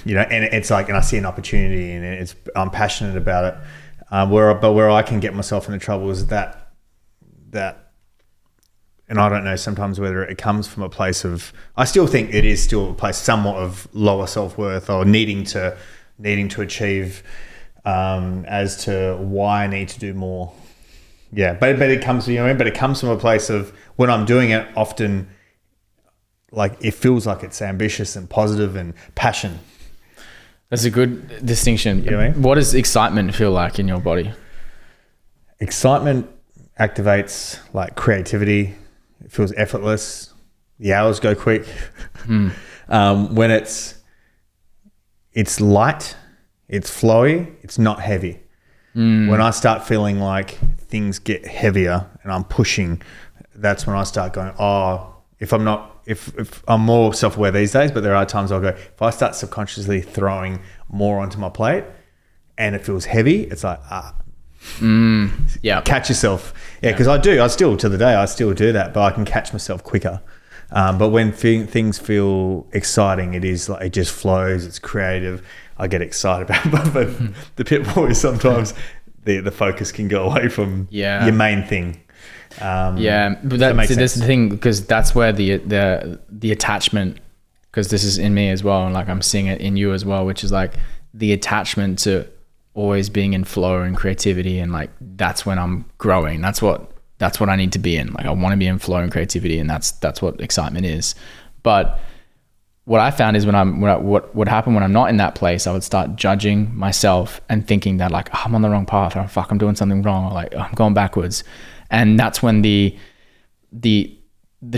and it's like, and I see an opportunity and I'm passionate about it. Where I can get myself into trouble is that, and I don't know sometimes whether it comes from a place of, I still think it is still a place somewhat of lower self-worth or needing to achieve, as to why I need to do more. Yeah, but it comes, but it comes from a place of when I'm doing it, often like it feels like it's ambitious and positive and passion. That's a good distinction. You know what I mean? What does excitement feel like in your body? Excitement activates like creativity. It feels effortless. The hours go quick. When it's light, it's flowy, it's not heavy. When I start feeling like things get heavier and I'm pushing, that's when I start going, if I'm more self-aware these days, but there are times I'll go, if I start subconsciously throwing more onto my plate and it feels heavy, it's like, catch yourself. Because I still to the day, I still do that, but I can catch myself quicker. But when things feel exciting, it is like, it just flows, it's creative. I get excited about it, but the pitfall is sometimes the focus can go away from your main thing. But that's the thing, because that's where the attachment, because this is in me as well, and like I'm seeing it in you as well, which is like the attachment to always being in flow and creativity, and like that's when I'm growing. That's what I need to be in. Like I want to be in flow and creativity, and that's what excitement is. But what I found is what would happen when I'm not in that place, I would start judging myself and thinking that like, I'm on the wrong path, or fuck, I'm doing something wrong, or like, I'm going backwards. And that's when the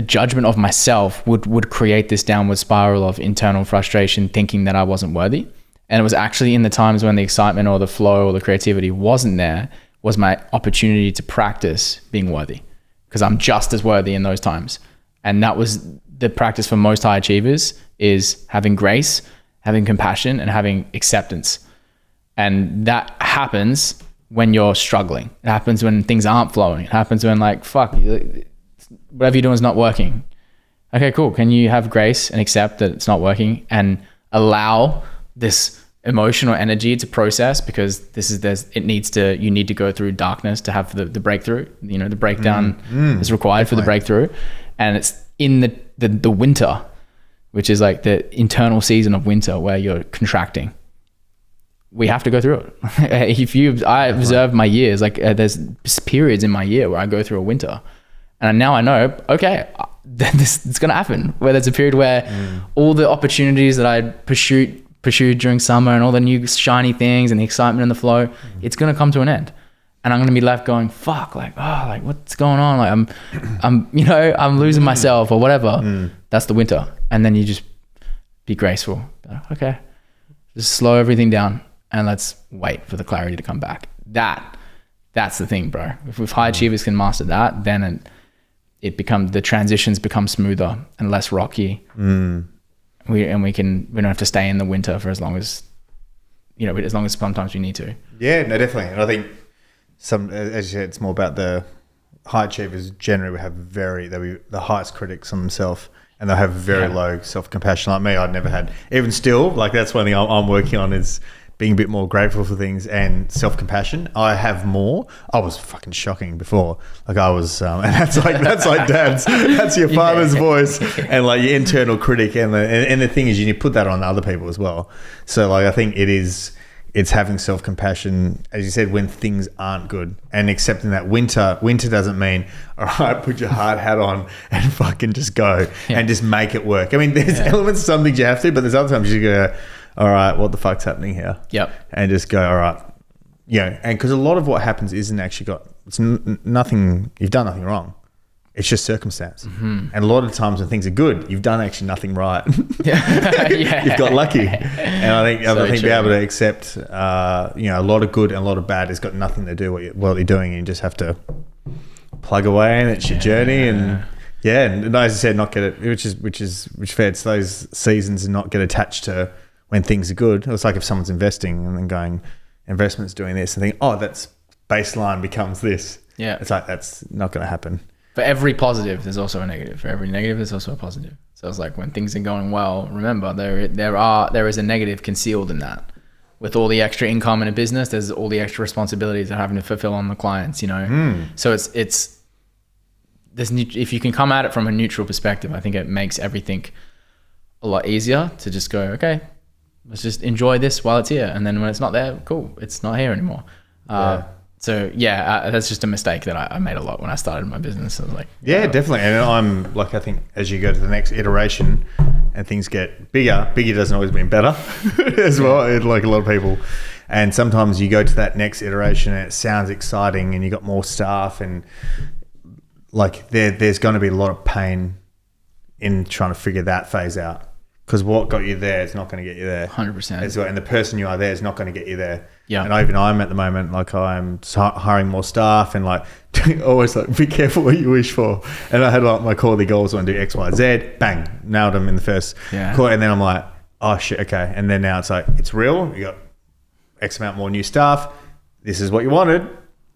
judgment of myself would create this downward spiral of internal frustration, thinking that I wasn't worthy. And it was actually in the times when the excitement or the flow or the creativity wasn't there, was my opportunity to practice being worthy, because I'm just as worthy in those times. And that was the practice for most high achievers, is having grace, having compassion, and having acceptance. And that happens when you're struggling. It happens when things aren't flowing. It happens when like, fuck, whatever you're doing is not working. Okay, cool. Can you have grace and accept that it's not working and allow this emotional energy to process, because you need to go through darkness to have the breakthrough. The breakdown is required for the breakthrough. And it's in the winter, which is like the internal season of winter where you're contracting. We have to go through it. I observe my years, like there's periods in my year where I go through a winter, and now I know, okay, it's going to happen, where there's a period where all the opportunities that I pursued during summer and all the new shiny things and the excitement and the flow, it's going to come to an end. And I'm going to be left going, fuck, like what's going on? Like I'm losing myself or whatever. That's the winter. And then you just be graceful. Okay, just slow everything down and let's wait for the clarity to come back. That's the thing, bro. If high achievers can master that, then the transitions become smoother and less rocky. We don't have to stay in the winter for as long as sometimes we need to. Yeah, no, definitely. And I think as you said, it's more about the high achievers generally have they'll be the highest critics on themselves, and they'll have very low self-compassion. Like me, I'd never had, even still, like that's one thing I'm working on, is being a bit more grateful for things and self-compassion. I have more. I was fucking shocking before. Like I was, and that's like dad's, that's your father's voice and like your internal critic. And the thing is, you need to put that on other people as well. So like, I think it's having self-compassion, as you said, when things aren't good, and accepting that winter doesn't mean, all right, put your hard hat on and fucking just go and just make it work. I mean, there's elements of some things you have to, but there's other times you go, all right, what the fuck's happening here? Yep. And just go, all right. Yeah. And because a lot of what happens isn't actually nothing, you've done nothing wrong. It's just circumstance. And a lot of times when things are good, you've done actually nothing right. You've got lucky. And I think being able to accept, a lot of good and a lot of bad has got nothing to do with what you're doing. You just have to plug away, and it's your journey. And and as I said, not get it, which fits those seasons, and not get attached to when things are good. It's like if someone's investing and then going, investment's doing this, and think, oh, that's baseline becomes this. Yeah. It's like, that's not going to happen. For every positive, there's also a negative. For every negative, there's also a positive. So it's like when things are going well, remember there is a negative concealed in that. With all the extra income in a business, there's all the extra responsibilities they're having to fulfill on the clients, So it's if you can come at it from a neutral perspective, I think it makes everything a lot easier to just go, okay, let's just enjoy this while it's here. And then when it's not there, cool, it's not here anymore. So that's just a mistake that I made a lot when I started my business. I was like, definitely. And I'm like, I think as you go to the next iteration and things get bigger doesn't always mean better as well. Like a lot of people. And sometimes you go to that next iteration and it sounds exciting and you got more staff, and like there's going to be a lot of pain in trying to figure that phase out. Because what got you there is not going to get you there. 100%. As well. And the person you are there is not going to get you there. Yeah. And even I'm at the moment, like I'm hiring more staff and like always like, be careful what you wish for. And I had like my quarterly goals, I want to do X, Y, Z, bang, nailed them in the first quarter. And then I'm like, oh shit, okay. And then now it's like, it's real. You got X amount more new staff. This is what you wanted.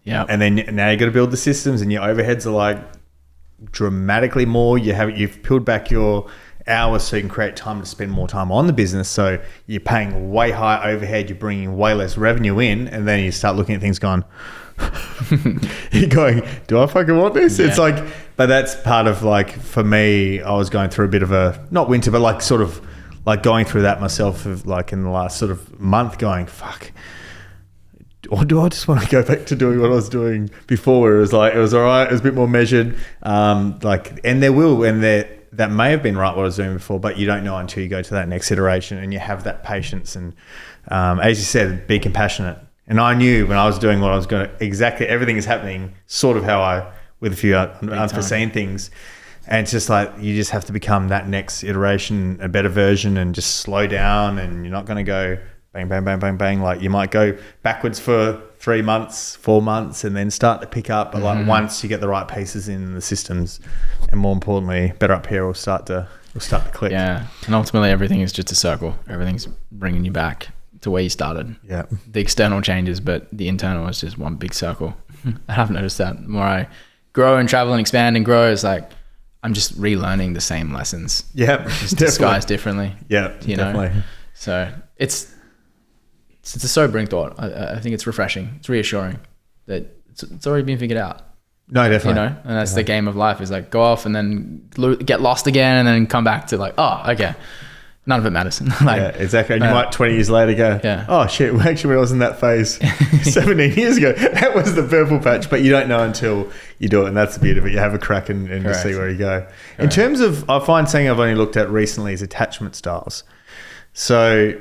Yeah. And then now you got to build the systems, and your overheads are like dramatically more. You've peeled back your hours so you can create time to spend more time on the business. So you're paying way higher overhead, you're bringing way less revenue in, and then you start looking at things going, you're going, do I fucking want this? It's like, but that's part of like, for me, I was going through a bit of a, not winter, but like sort of like going through that myself of like in the last sort of month going, fuck, or do I just want to go back to doing what I was doing before, where it was like, it was all right, it was a bit more measured. That may have been right what I was doing before, but you don't know until you go to that next iteration and you have that patience. And as you said, be compassionate. And I knew when I was doing what I was going to, exactly everything is happening sort of with a few unforeseen things. And it's just like, you just have to become that next iteration, a better version, and just slow down. And you're not going to go bang, bang, bang, bang, bang. Like you might go backwards for 3 months, 4 months, and then start to pick up. But like once you get the right pieces in the systems, and more importantly, better up here, will start to click. Yeah, and ultimately everything is just a circle. Everything's bringing you back to where you started. Yeah, the external changes, but the internal is just one big circle. I have noticed that the more I grow and travel and expand and grow, it's like I'm just relearning the same lessons. Yeah, just disguised differently. Yeah, you definitely. know. So it's a sobering thought. I think it's refreshing. It's reassuring that it's already been figured out. No, definitely. You know, and that's the game of life, is like go off and then get lost again and then come back to like, oh, okay. None of it matters. Like, yeah, exactly. And you might 20 years later go, oh shit, well, actually when I was in that phase 17 years ago, that was the purple patch, but you don't know until you do it. And that's the beauty of it. You have a crack and you see where you go. Correct. In terms of, I find something I've only looked at recently is attachment styles. So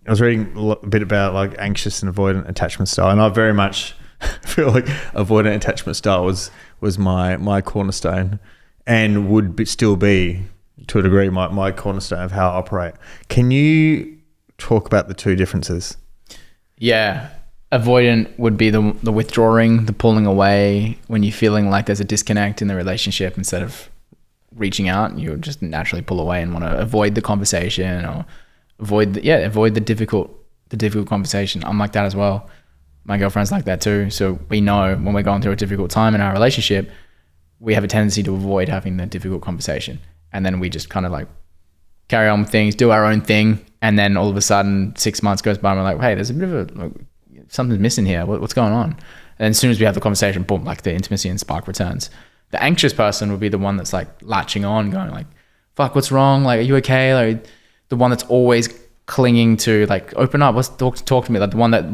I was reading a bit about like anxious and avoidant attachment style, and I very much feel like avoidant attachment style was my cornerstone, and would still be to a degree my cornerstone of how I operate. Can you talk about the two differences? Yeah, avoidant would be the withdrawing, the pulling away when you're feeling like there's a disconnect in the relationship. Instead of reaching out, you just naturally pull away and want to avoid the conversation or avoid the difficult conversation. I'm like that as well. My girlfriend's like that too. So we know when we're going through a difficult time in our relationship, we have a tendency to avoid having the difficult conversation. And then we just kind of like carry on with things, do our own thing. And then all of a sudden 6 months goes by and we're like, hey, there's a bit of something's missing here. What's going on? And as soon as we have the conversation, boom, like the intimacy and spark returns. The anxious person would be the one that's like latching on, going like, fuck, what's wrong? Like, are you okay? Like the one that's always clinging to like, open up, talk to me. Like the one that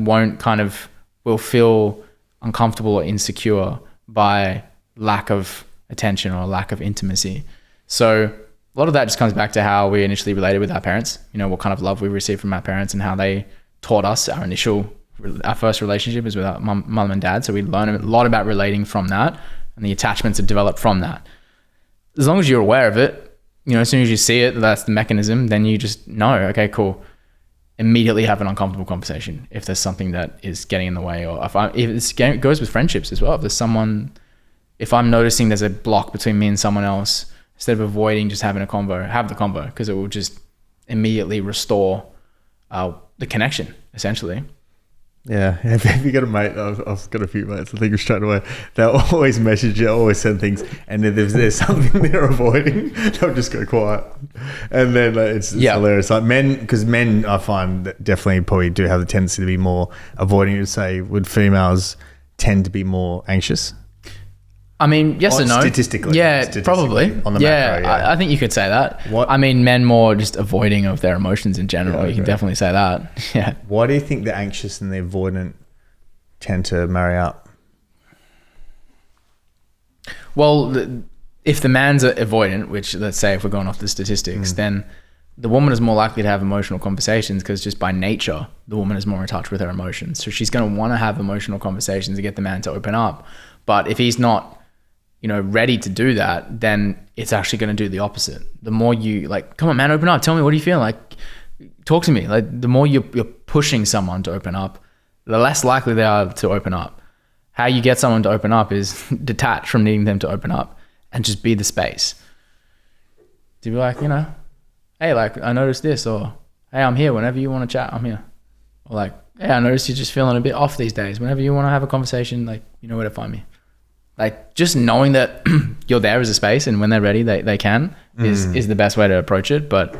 will feel uncomfortable or insecure by lack of attention or lack of intimacy. So a lot of that just comes back to how we initially related with our parents, what kind of love we received from our parents and how they taught us. Our first relationship is with our mum and dad. So we learn a lot about relating from that, and the attachments have developed from that. As long as you're aware of it, as soon as you see it, that's the mechanism, then you just know, okay, cool. Immediately have an uncomfortable conversation if there's something that is getting in the way, or it goes with friendships as well. If I'm noticing there's a block between me and someone else, instead of avoiding just having a convo, have the convo, because it will just immediately restore the connection, essentially. Yeah, have you got a mate? I've got a few mates. I think straight away they'll always message you, always send things, and if there's something they're avoiding, they'll just go quiet, and then it's hilarious. Like because men I find that definitely probably do have the tendency to be more avoiding. To say, would females tend to be more anxious? I mean, yes and no. Statistically, probably. On the macro, I think you could say that. I mean, men more just avoiding of their emotions in general. You can definitely say that. Yeah. Why do you think the anxious and the avoidant tend to marry up? Well, if the man's avoidant, which let's say if we're going off the statistics, then the woman is more likely to have emotional conversations because just by nature, the woman is more in touch with her emotions. So she's going to want to have emotional conversations to get the man to open up. But if he's not ready to do that, then it's actually going to do the opposite. The more you like, come on, man, open up. Tell me, what do you feel? Like, talk to me. Like, the more you're pushing someone to open up, the less likely they are to open up. How you get someone to open up is detach from needing them to open up and just be the space. To be like, hey, like, I noticed this, or hey, I'm here. Whenever you want to chat, I'm here. Or like, hey, I noticed you're just feeling a bit off these days. Whenever you want to have a conversation, like, you know where to find me. Like, just knowing that you're there as a space, and when they're ready, they can is the best way to approach it. But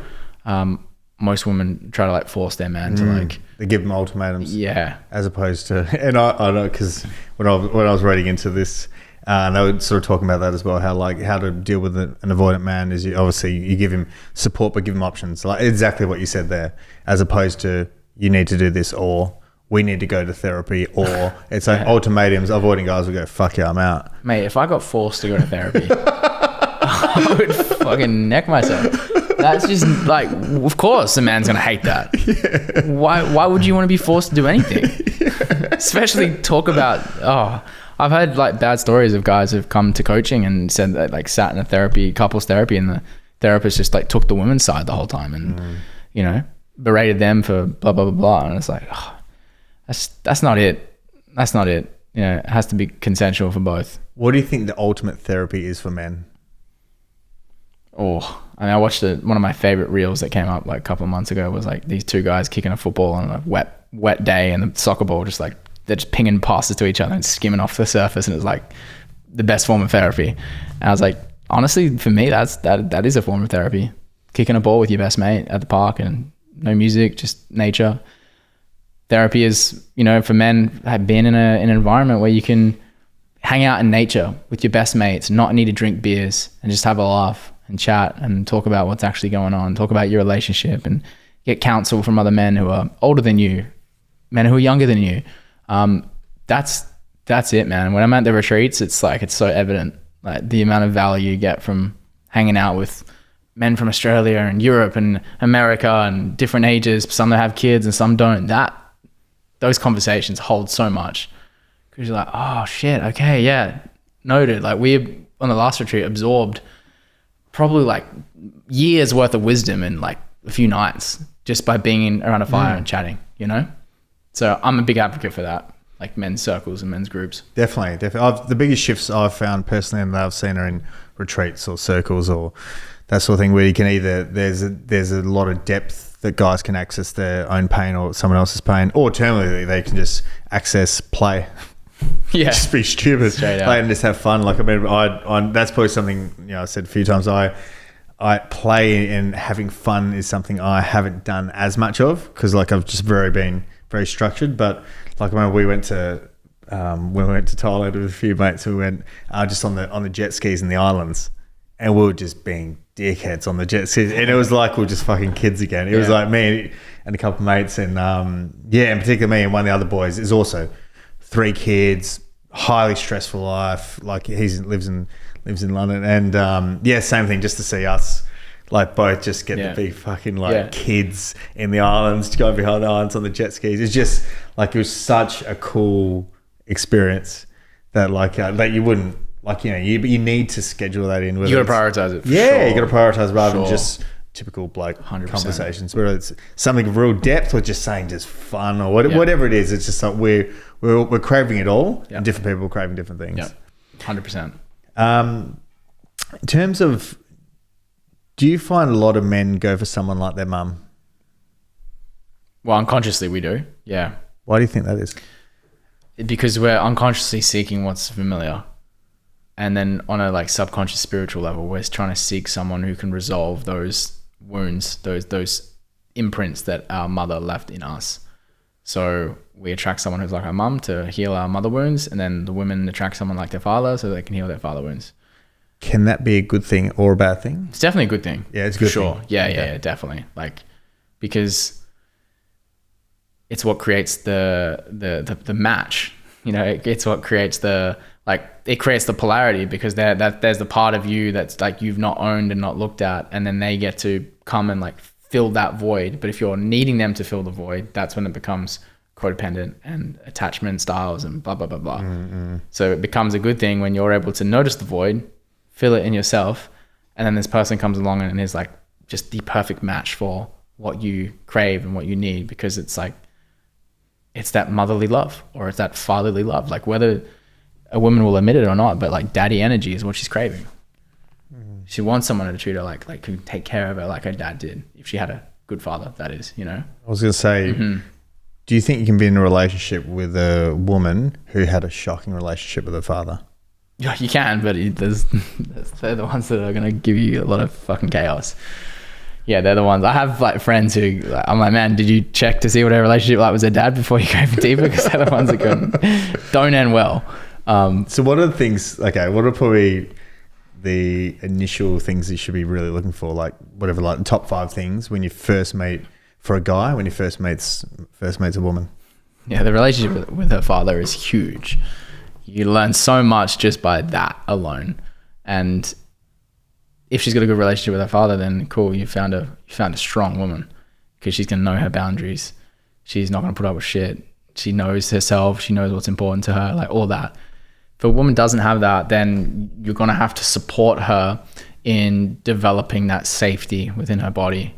most women try to like force their man to like, they give them ultimatums. Yeah. As opposed to, and I know, because when I was reading into this, they were sort of talking about that as well. How to deal with an avoidant man is you give him support, but give him options. Like exactly what you said there, as opposed to you need to do this, or we need to go to therapy, or it's like ultimatums. Avoiding guys will go, fuck yeah, I'm out. Mate, if I got forced to go to therapy, I would fucking neck myself. That's just like, of course a man's going to hate that. Yeah. Why would you want to be forced to do anything? Yeah. Especially talk about, I've heard like bad stories of guys who've come to coaching and said that like sat in a couples therapy, and the therapist just like took the women's side the whole time and, berated them for blah, blah, blah, blah. And it's like, that's not it. That's not it. It has to be consensual for both. What do you think the ultimate therapy is for men? I watched one of my favorite reels that came up like a couple of months ago was like these two guys kicking a football on a wet day, and the soccer ball just like, they're just pinging passes to each other and skimming off the surface, and it's like the best form of therapy. And I was like, honestly, for me, that is a form of therapy. Kicking a ball with your best mate at the park, and no music, just nature. Therapy is, for men, have been in an environment where you can hang out in nature with your best mates, not need to drink beers, and just have a laugh and chat and talk about what's actually going on, talk about your relationship, and get counsel from other men who are older than you, men who are younger than you. That's it, man. When I'm at the retreats, it's like, it's so evident, like the amount of value you get from hanging out with men from Australia and Europe and America and different ages. Some that have kids and some don't. Those conversations hold so much, because you're like, oh shit, okay, yeah, noted. Like, we on the last retreat absorbed probably like years worth of wisdom in like a few nights just by being around a fire and chatting, So I'm a big advocate for that, like men's circles and men's groups. Definitely. The biggest shifts I've found personally, and that I've seen, are in retreats or circles or that sort of thing, where you can either, there's a lot of depth that guys can access their own pain or someone else's pain, or terminally they can just access play. Yeah. Just be stupid. Play and just have fun. Like, I mean, I that's probably something, I said a few times, I play and having fun is something I haven't done as much of, because like I've just been very structured. But like when we went to Thailand with a few mates, we went just on the jet skis in the islands, and we were just being dickheads on the jet skis, and it was like we were just fucking kids again. It was like me and a couple of mates, and in particular me and one of the other boys is also 3 kids, highly stressful life. Like he lives in London, and same thing. Just to see us like both just get to be fucking like kids in the islands, going behind the islands on the jet skis. It's just like, it was such a cool experience that like that you wouldn't like, you need to schedule that in. You got to prioritize it. You got to prioritize rather than just typical bloke 100%. Conversations, whether it's something of real depth or just saying just fun or whatever it is. It's just like we're craving it all, and different people are craving different things. Yeah, 100%. In terms of, do you find a lot of men go for someone like their mum? Well, unconsciously we do. Yeah. Why do you think that is? Because we're unconsciously seeking what's familiar. And then on a like subconscious spiritual level, we're trying to seek someone who can resolve those wounds, those imprints that our mother left in us. So we attract someone who's like our mum to heal our mother wounds, and then the women attract someone like their father so they can heal their father wounds. Can that be a good thing or a bad thing? It's definitely a good thing. Yeah, it's a good thing. Sure. Yeah, definitely. Like, because it's what creates the match. It's what creates it creates the polarity, because there's the part of you that's like you've not owned and not looked at, and then they get to come and like fill that void. But if you're needing them to fill the void, that's when it becomes codependent and attachment styles and blah blah blah blah. Mm-hmm. So it becomes a good thing when you're able to notice the void, fill it in yourself, and then this person comes along and is like just the perfect match for what you crave and what you need, because it's like it's that motherly love or it's that fatherly love. Like, whether a woman will admit it or not, but like daddy energy is what she's craving. Mm. She wants someone to treat her like who take care of her like her dad did, if she had a good father, that is, I was going to say, do you think you can be in a relationship with a woman who had a shocking relationship with her father? Yeah, you can, but they're the ones that are going to give you a lot of fucking chaos. Yeah, they're the ones. I have like friends who, I'm like, man, did you check to see what her relationship like with her dad before you go for deeper? Because they're the ones that don't end well. So what are the things, what are probably the initial things you should be really looking for? Like whatever, like the top 5 things when you first meet, for a guy, when he first meets a woman? Yeah, the relationship with her father is huge. You learn so much just by that alone. And if she's got a good relationship with her father, then cool, you found a strong woman, because she's gonna know her boundaries. She's not gonna put up with shit. She knows herself. She knows what's important to her, like all that. If a woman doesn't have that, then you're gonna have to support her in developing that safety within her body.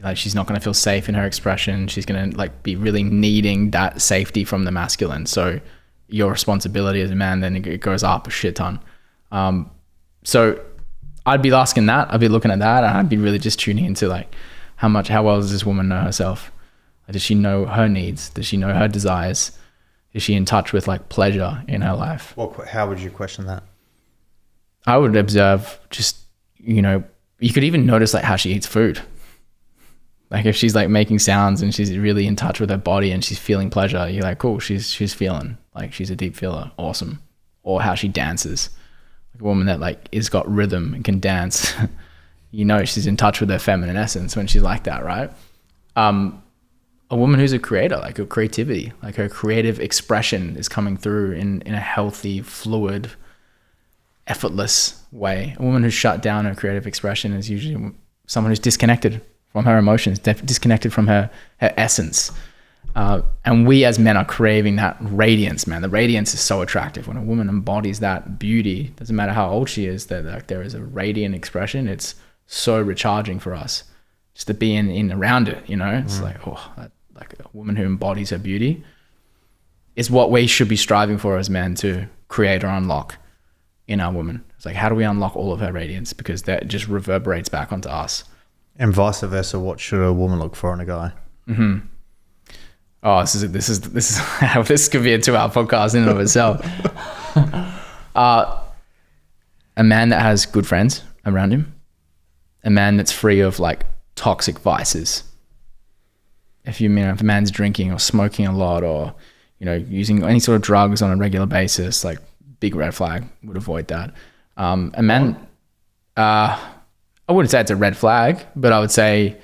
Like, she's not gonna feel safe in her expression. She's gonna like be really needing that safety from the masculine. So your responsibility as a man, then it goes up a shit ton. So I'd be asking that. I'd be looking at that, and I'd be really just tuning into like how well does this woman know herself? Does she know her needs? Does she know her desires? Is she in touch with like pleasure in her life? How would you question that? I would observe just, you could even notice like how she eats food. Like if she's like making sounds and she's really in touch with her body and she's feeling pleasure, you're like, cool, she's feeling, like she's a deep feeler, awesome. Or how she dances. Like a woman that like is got rhythm and can dance, she's in touch with her feminine essence when she's like that, right? A woman who's a creator, like her creativity, like her creative expression is coming through in a healthy, fluid, effortless way. A woman who's shut down her creative expression is usually someone who's disconnected from her emotions, disconnected from her essence. And we as men are craving that radiance, man. The radiance is so attractive. When a woman embodies that beauty, doesn't matter how old she is, that like there is a radiant expression. It's so recharging for us just to be in around it, It's like a woman who embodies her beauty is what we should be striving for as men to create or unlock in our woman. It's like, how do we unlock all of her radiance? Because that just reverberates back onto us. And vice versa, what should a woman look for in a guy? Mm-hmm. Oh, this is this could be a 2-hour podcast in and of itself. A man that has good friends around him, a man that's free of like toxic vices. If if a man's drinking or smoking a lot, or using any sort of drugs on a regular basis, like big red flag. Would avoid that. A man, I wouldn't say it's a red flag, but I would say,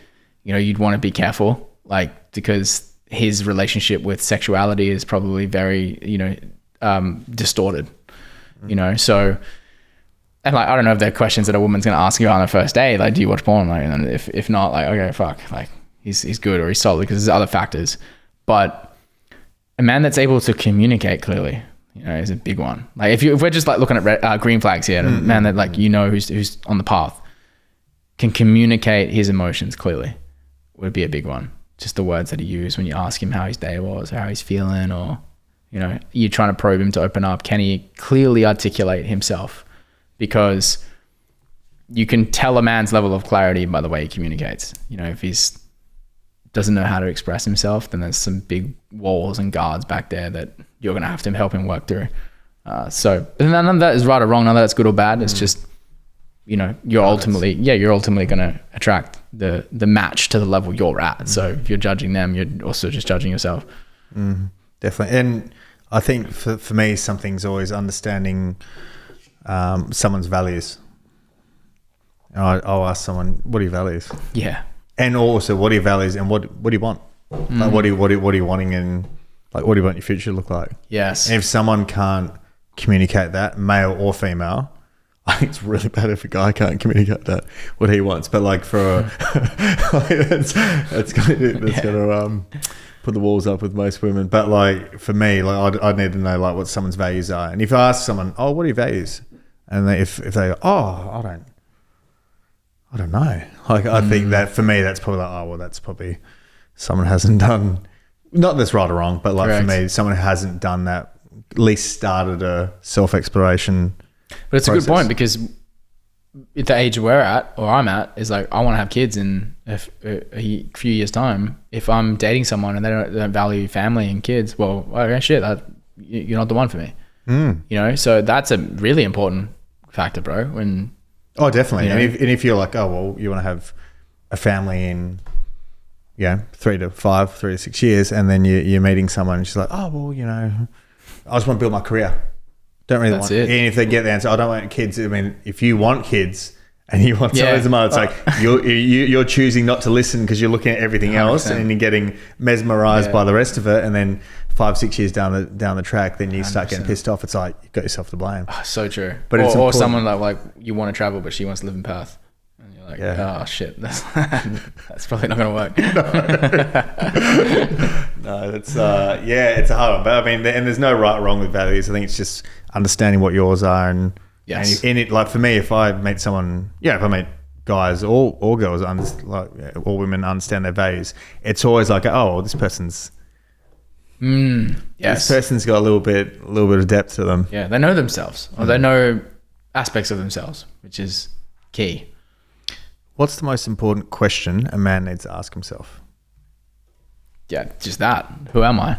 you'd want to be careful, like, because his relationship with sexuality is probably very, distorted, so. And like, I don't know if they're questions that a woman's going to ask you on a first date. Like, do you watch porn? Like, and if not, like, okay, fuck, like he's good or he's solid, because there's other factors. But a man that's able to communicate clearly, is a big one. Like if we're just like looking at green flags here, a man that like, who's on the path, can communicate his emotions clearly, would be a big one. Just the words that he used when you ask him how his day was, or how he's feeling, or, you're trying to probe him to open up. Can he clearly articulate himself? Because you can tell a man's level of clarity by the way he communicates. If he's doesn't know how to express himself, then there's some big walls and guards back there that you're going to have to help him work through. So none of that is right or wrong. None of that's good or bad. It's just, you're ultimately going to attract the match to the level you're at. So if you're judging them, you're also just judging yourself. Definitely. And I think for me, something's always understanding someone's values. I'll ask someone, what are your values? Yeah. And also, what are your values, and what do you want? Like, what are you wanting, and like, what do you want your future to look like? Yes. And if someone can't communicate that, male or female, I think it's really bad if a guy can't communicate that, what he wants. But like that's gonna put the walls up with most women. But like for me, like I'd need to know like what someone's values are. And if I ask someone, oh, what are your values? And if they go, oh, I don't know. Like I think that for me, that's probably like, oh, well, that's probably someone hasn't done, not that's right or wrong, but like Correct. For me, someone who hasn't done that, at least started a self-exploration. But it's process. A good point, because at the age we're at, or I'm at, is like, I want to have kids in a few years' time. If I'm dating someone and they don't value family and kids, well, okay, shit, you're not the one for me. So that's a really important factor, bro. Oh, definitely. And if you're like, oh, well, you want to have a family in, 3 to 6 years, and then you're meeting someone and she's like, oh, well, I just want to build my career. Don't really want it. And if they get the answer, I don't want kids. I mean, if you want kids and you want someone as a mother, it's like you're choosing not to listen because you're looking at everything 100%. Else and you're getting mesmerized by the rest of it. And then 5-6 years down the track, then you 100%. Start getting pissed off. It's like, you've got yourself to blame. Oh, so true. But or someone like you want to travel, but she wants to live in Perth. And you're like, oh shit, that's probably not going to work. No, that's it's a hard one. But I mean, and there's no right or wrong with values. I think it's just understanding what yours are, and it, like for me, if I meet someone, if I meet guys or girls, all women understand their values. It's always like, oh, well, this person's this person's got a little bit of depth to them. Yeah, they know themselves, or they know aspects of themselves, which is key. What's the most important question a man needs to ask himself? Yeah, just that. Who am I?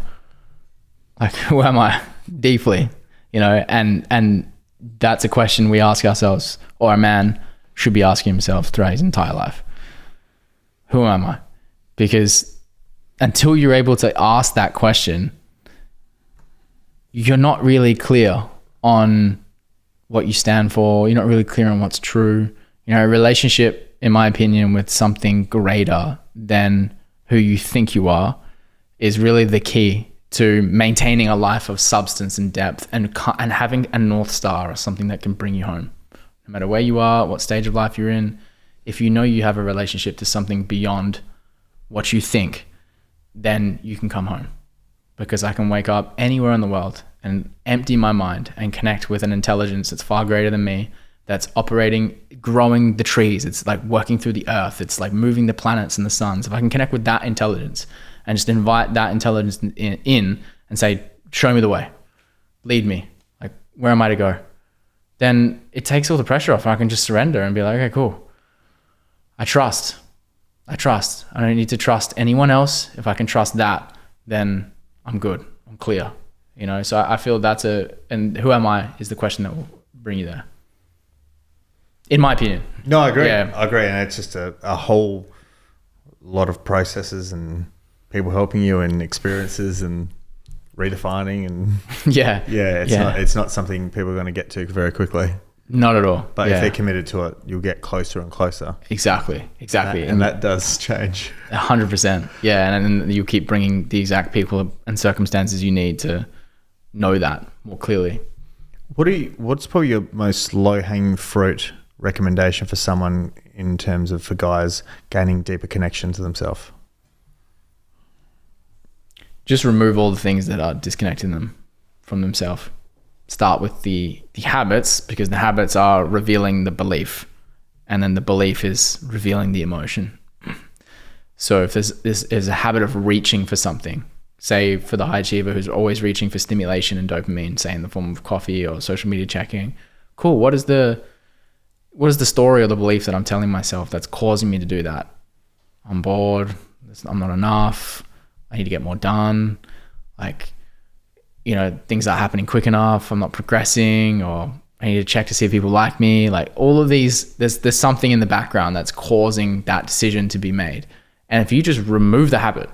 Like, who am I deeply? And that's a question we ask ourselves, or a man should be asking himself throughout his entire life. Who am I? Because until you're able to ask that question, you're not really clear on what you stand for. You're not really clear on what's true. A relationship, in my opinion, with something greater than who you think you are is really the key to maintaining a life of substance and depth, and having a North Star, or something that can bring you home. No matter where you are, what stage of life you're in, if you know you have a relationship to something beyond what you think, then you can come home. Because I can wake up anywhere in the world and empty my mind and connect with an intelligence that's far greater than me, that's operating, growing the trees. It's like working through the earth. It's like moving the planets and the suns. If I can connect with that intelligence and just invite that intelligence in and say, show me the way, lead me, like, where am I to go? Then it takes all the pressure off. I can just surrender and be like, okay, cool. I trust. I don't need to trust anyone else. If I can trust that, then I'm good. I'm clear. So I feel and who am I is the question that will bring you there. in my opinion. No, I agree. Yeah. I agree. And it's just a whole lot of processes and people helping you and experiences and redefining and Yeah. it's not something people are going to get to very quickly. Not at all. But if they're committed to it, you'll get closer and closer. Exactly. And that does change. 100%. Yeah. And then you keep bringing the exact people and circumstances you need to know that more clearly. What's probably your most low-hanging fruit recommendation for someone in terms of, for guys, gaining deeper connection to themselves? Just remove all the things that are disconnecting them from themselves. Start with the habits, because the habits are revealing the belief, and then the belief is revealing the emotion. So if there's a habit of reaching for something, say for the high achiever who's always reaching for stimulation and dopamine, say in the form of coffee or social media checking, cool, what is the story or the belief that I'm telling myself that's causing me to do that? I'm bored, I'm not enough, I need to get more done, like, you know, things aren't happening quick enough, I'm not progressing, or I need to check to see if people like me. Like all of these, there's something in the background that's causing that decision to be made. And if you just remove the habit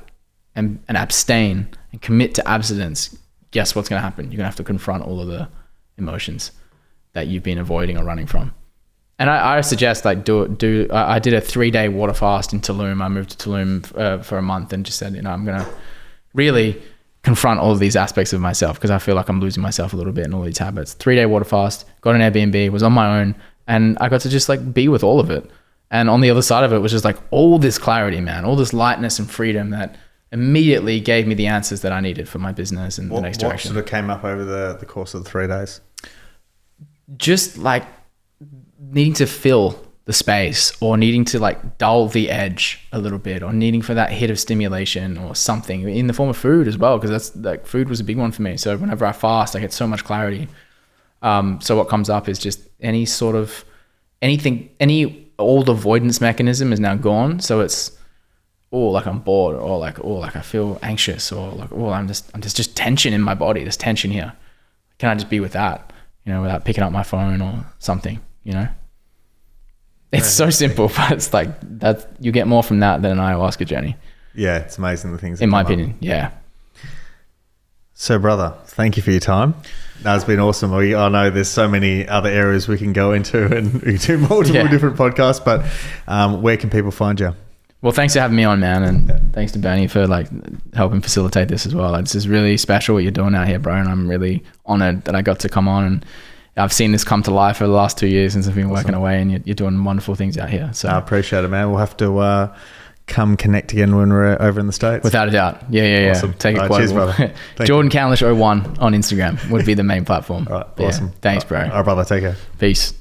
and abstain and commit to abstinence, guess what's going to happen? You're going to have to confront all of the emotions that you've been avoiding or running from. And I suggest like I did a 3-day water fast in Tulum. I moved to Tulum for a month and just said, you know, I'm going to really confront all of these aspects of myself because I feel like I'm losing myself a little bit in all these habits. 3-day water fast, got an Airbnb, was on my own, and I got to just like be with all of it. And on the other side of it was just like all this clarity, man, all this lightness and freedom that immediately gave me the answers that I needed for my business and the next direction. What sort of came up over the course of the 3 days? Just like needing to fill the space, or needing to like dull the edge a little bit, or needing for that hit of stimulation or something in the form of food as well, because that's like food was a big one for me. So whenever I fast, I get so much clarity. So what comes up is just any sort of old avoidance mechanism is now gone. So it's like I'm bored, or like I feel anxious, or like there's just tension in my body. There's tension here. Can I just be with that, you know, without picking up my phone or something, you know? It's so simple, but it's like that you get more from that than an ayahuasca journey. Yeah, it's amazing the things. In my opinion, yeah. So, brother, thank you for your time. That's been awesome. I know there's so many other areas we can go into, and we can do multiple different podcasts. But where can people find you? Well, thanks for having me on, man, and thanks to Bernie for like helping facilitate this as well. It's just really special what you're doing out here, bro, and I'm really honored that I got to come on, and I've seen this come to life for the last 2 years since I've been working away, and you're doing wonderful things out here. So I appreciate it, man. We'll have to come connect again when we're over in the States. Without a doubt. Yeah. Awesome. Take it global. Cheers, brother. Jordan Candlish 01 on Instagram would be the main platform. All right. But awesome. Thanks, bro. All right, brother. Take care. Peace.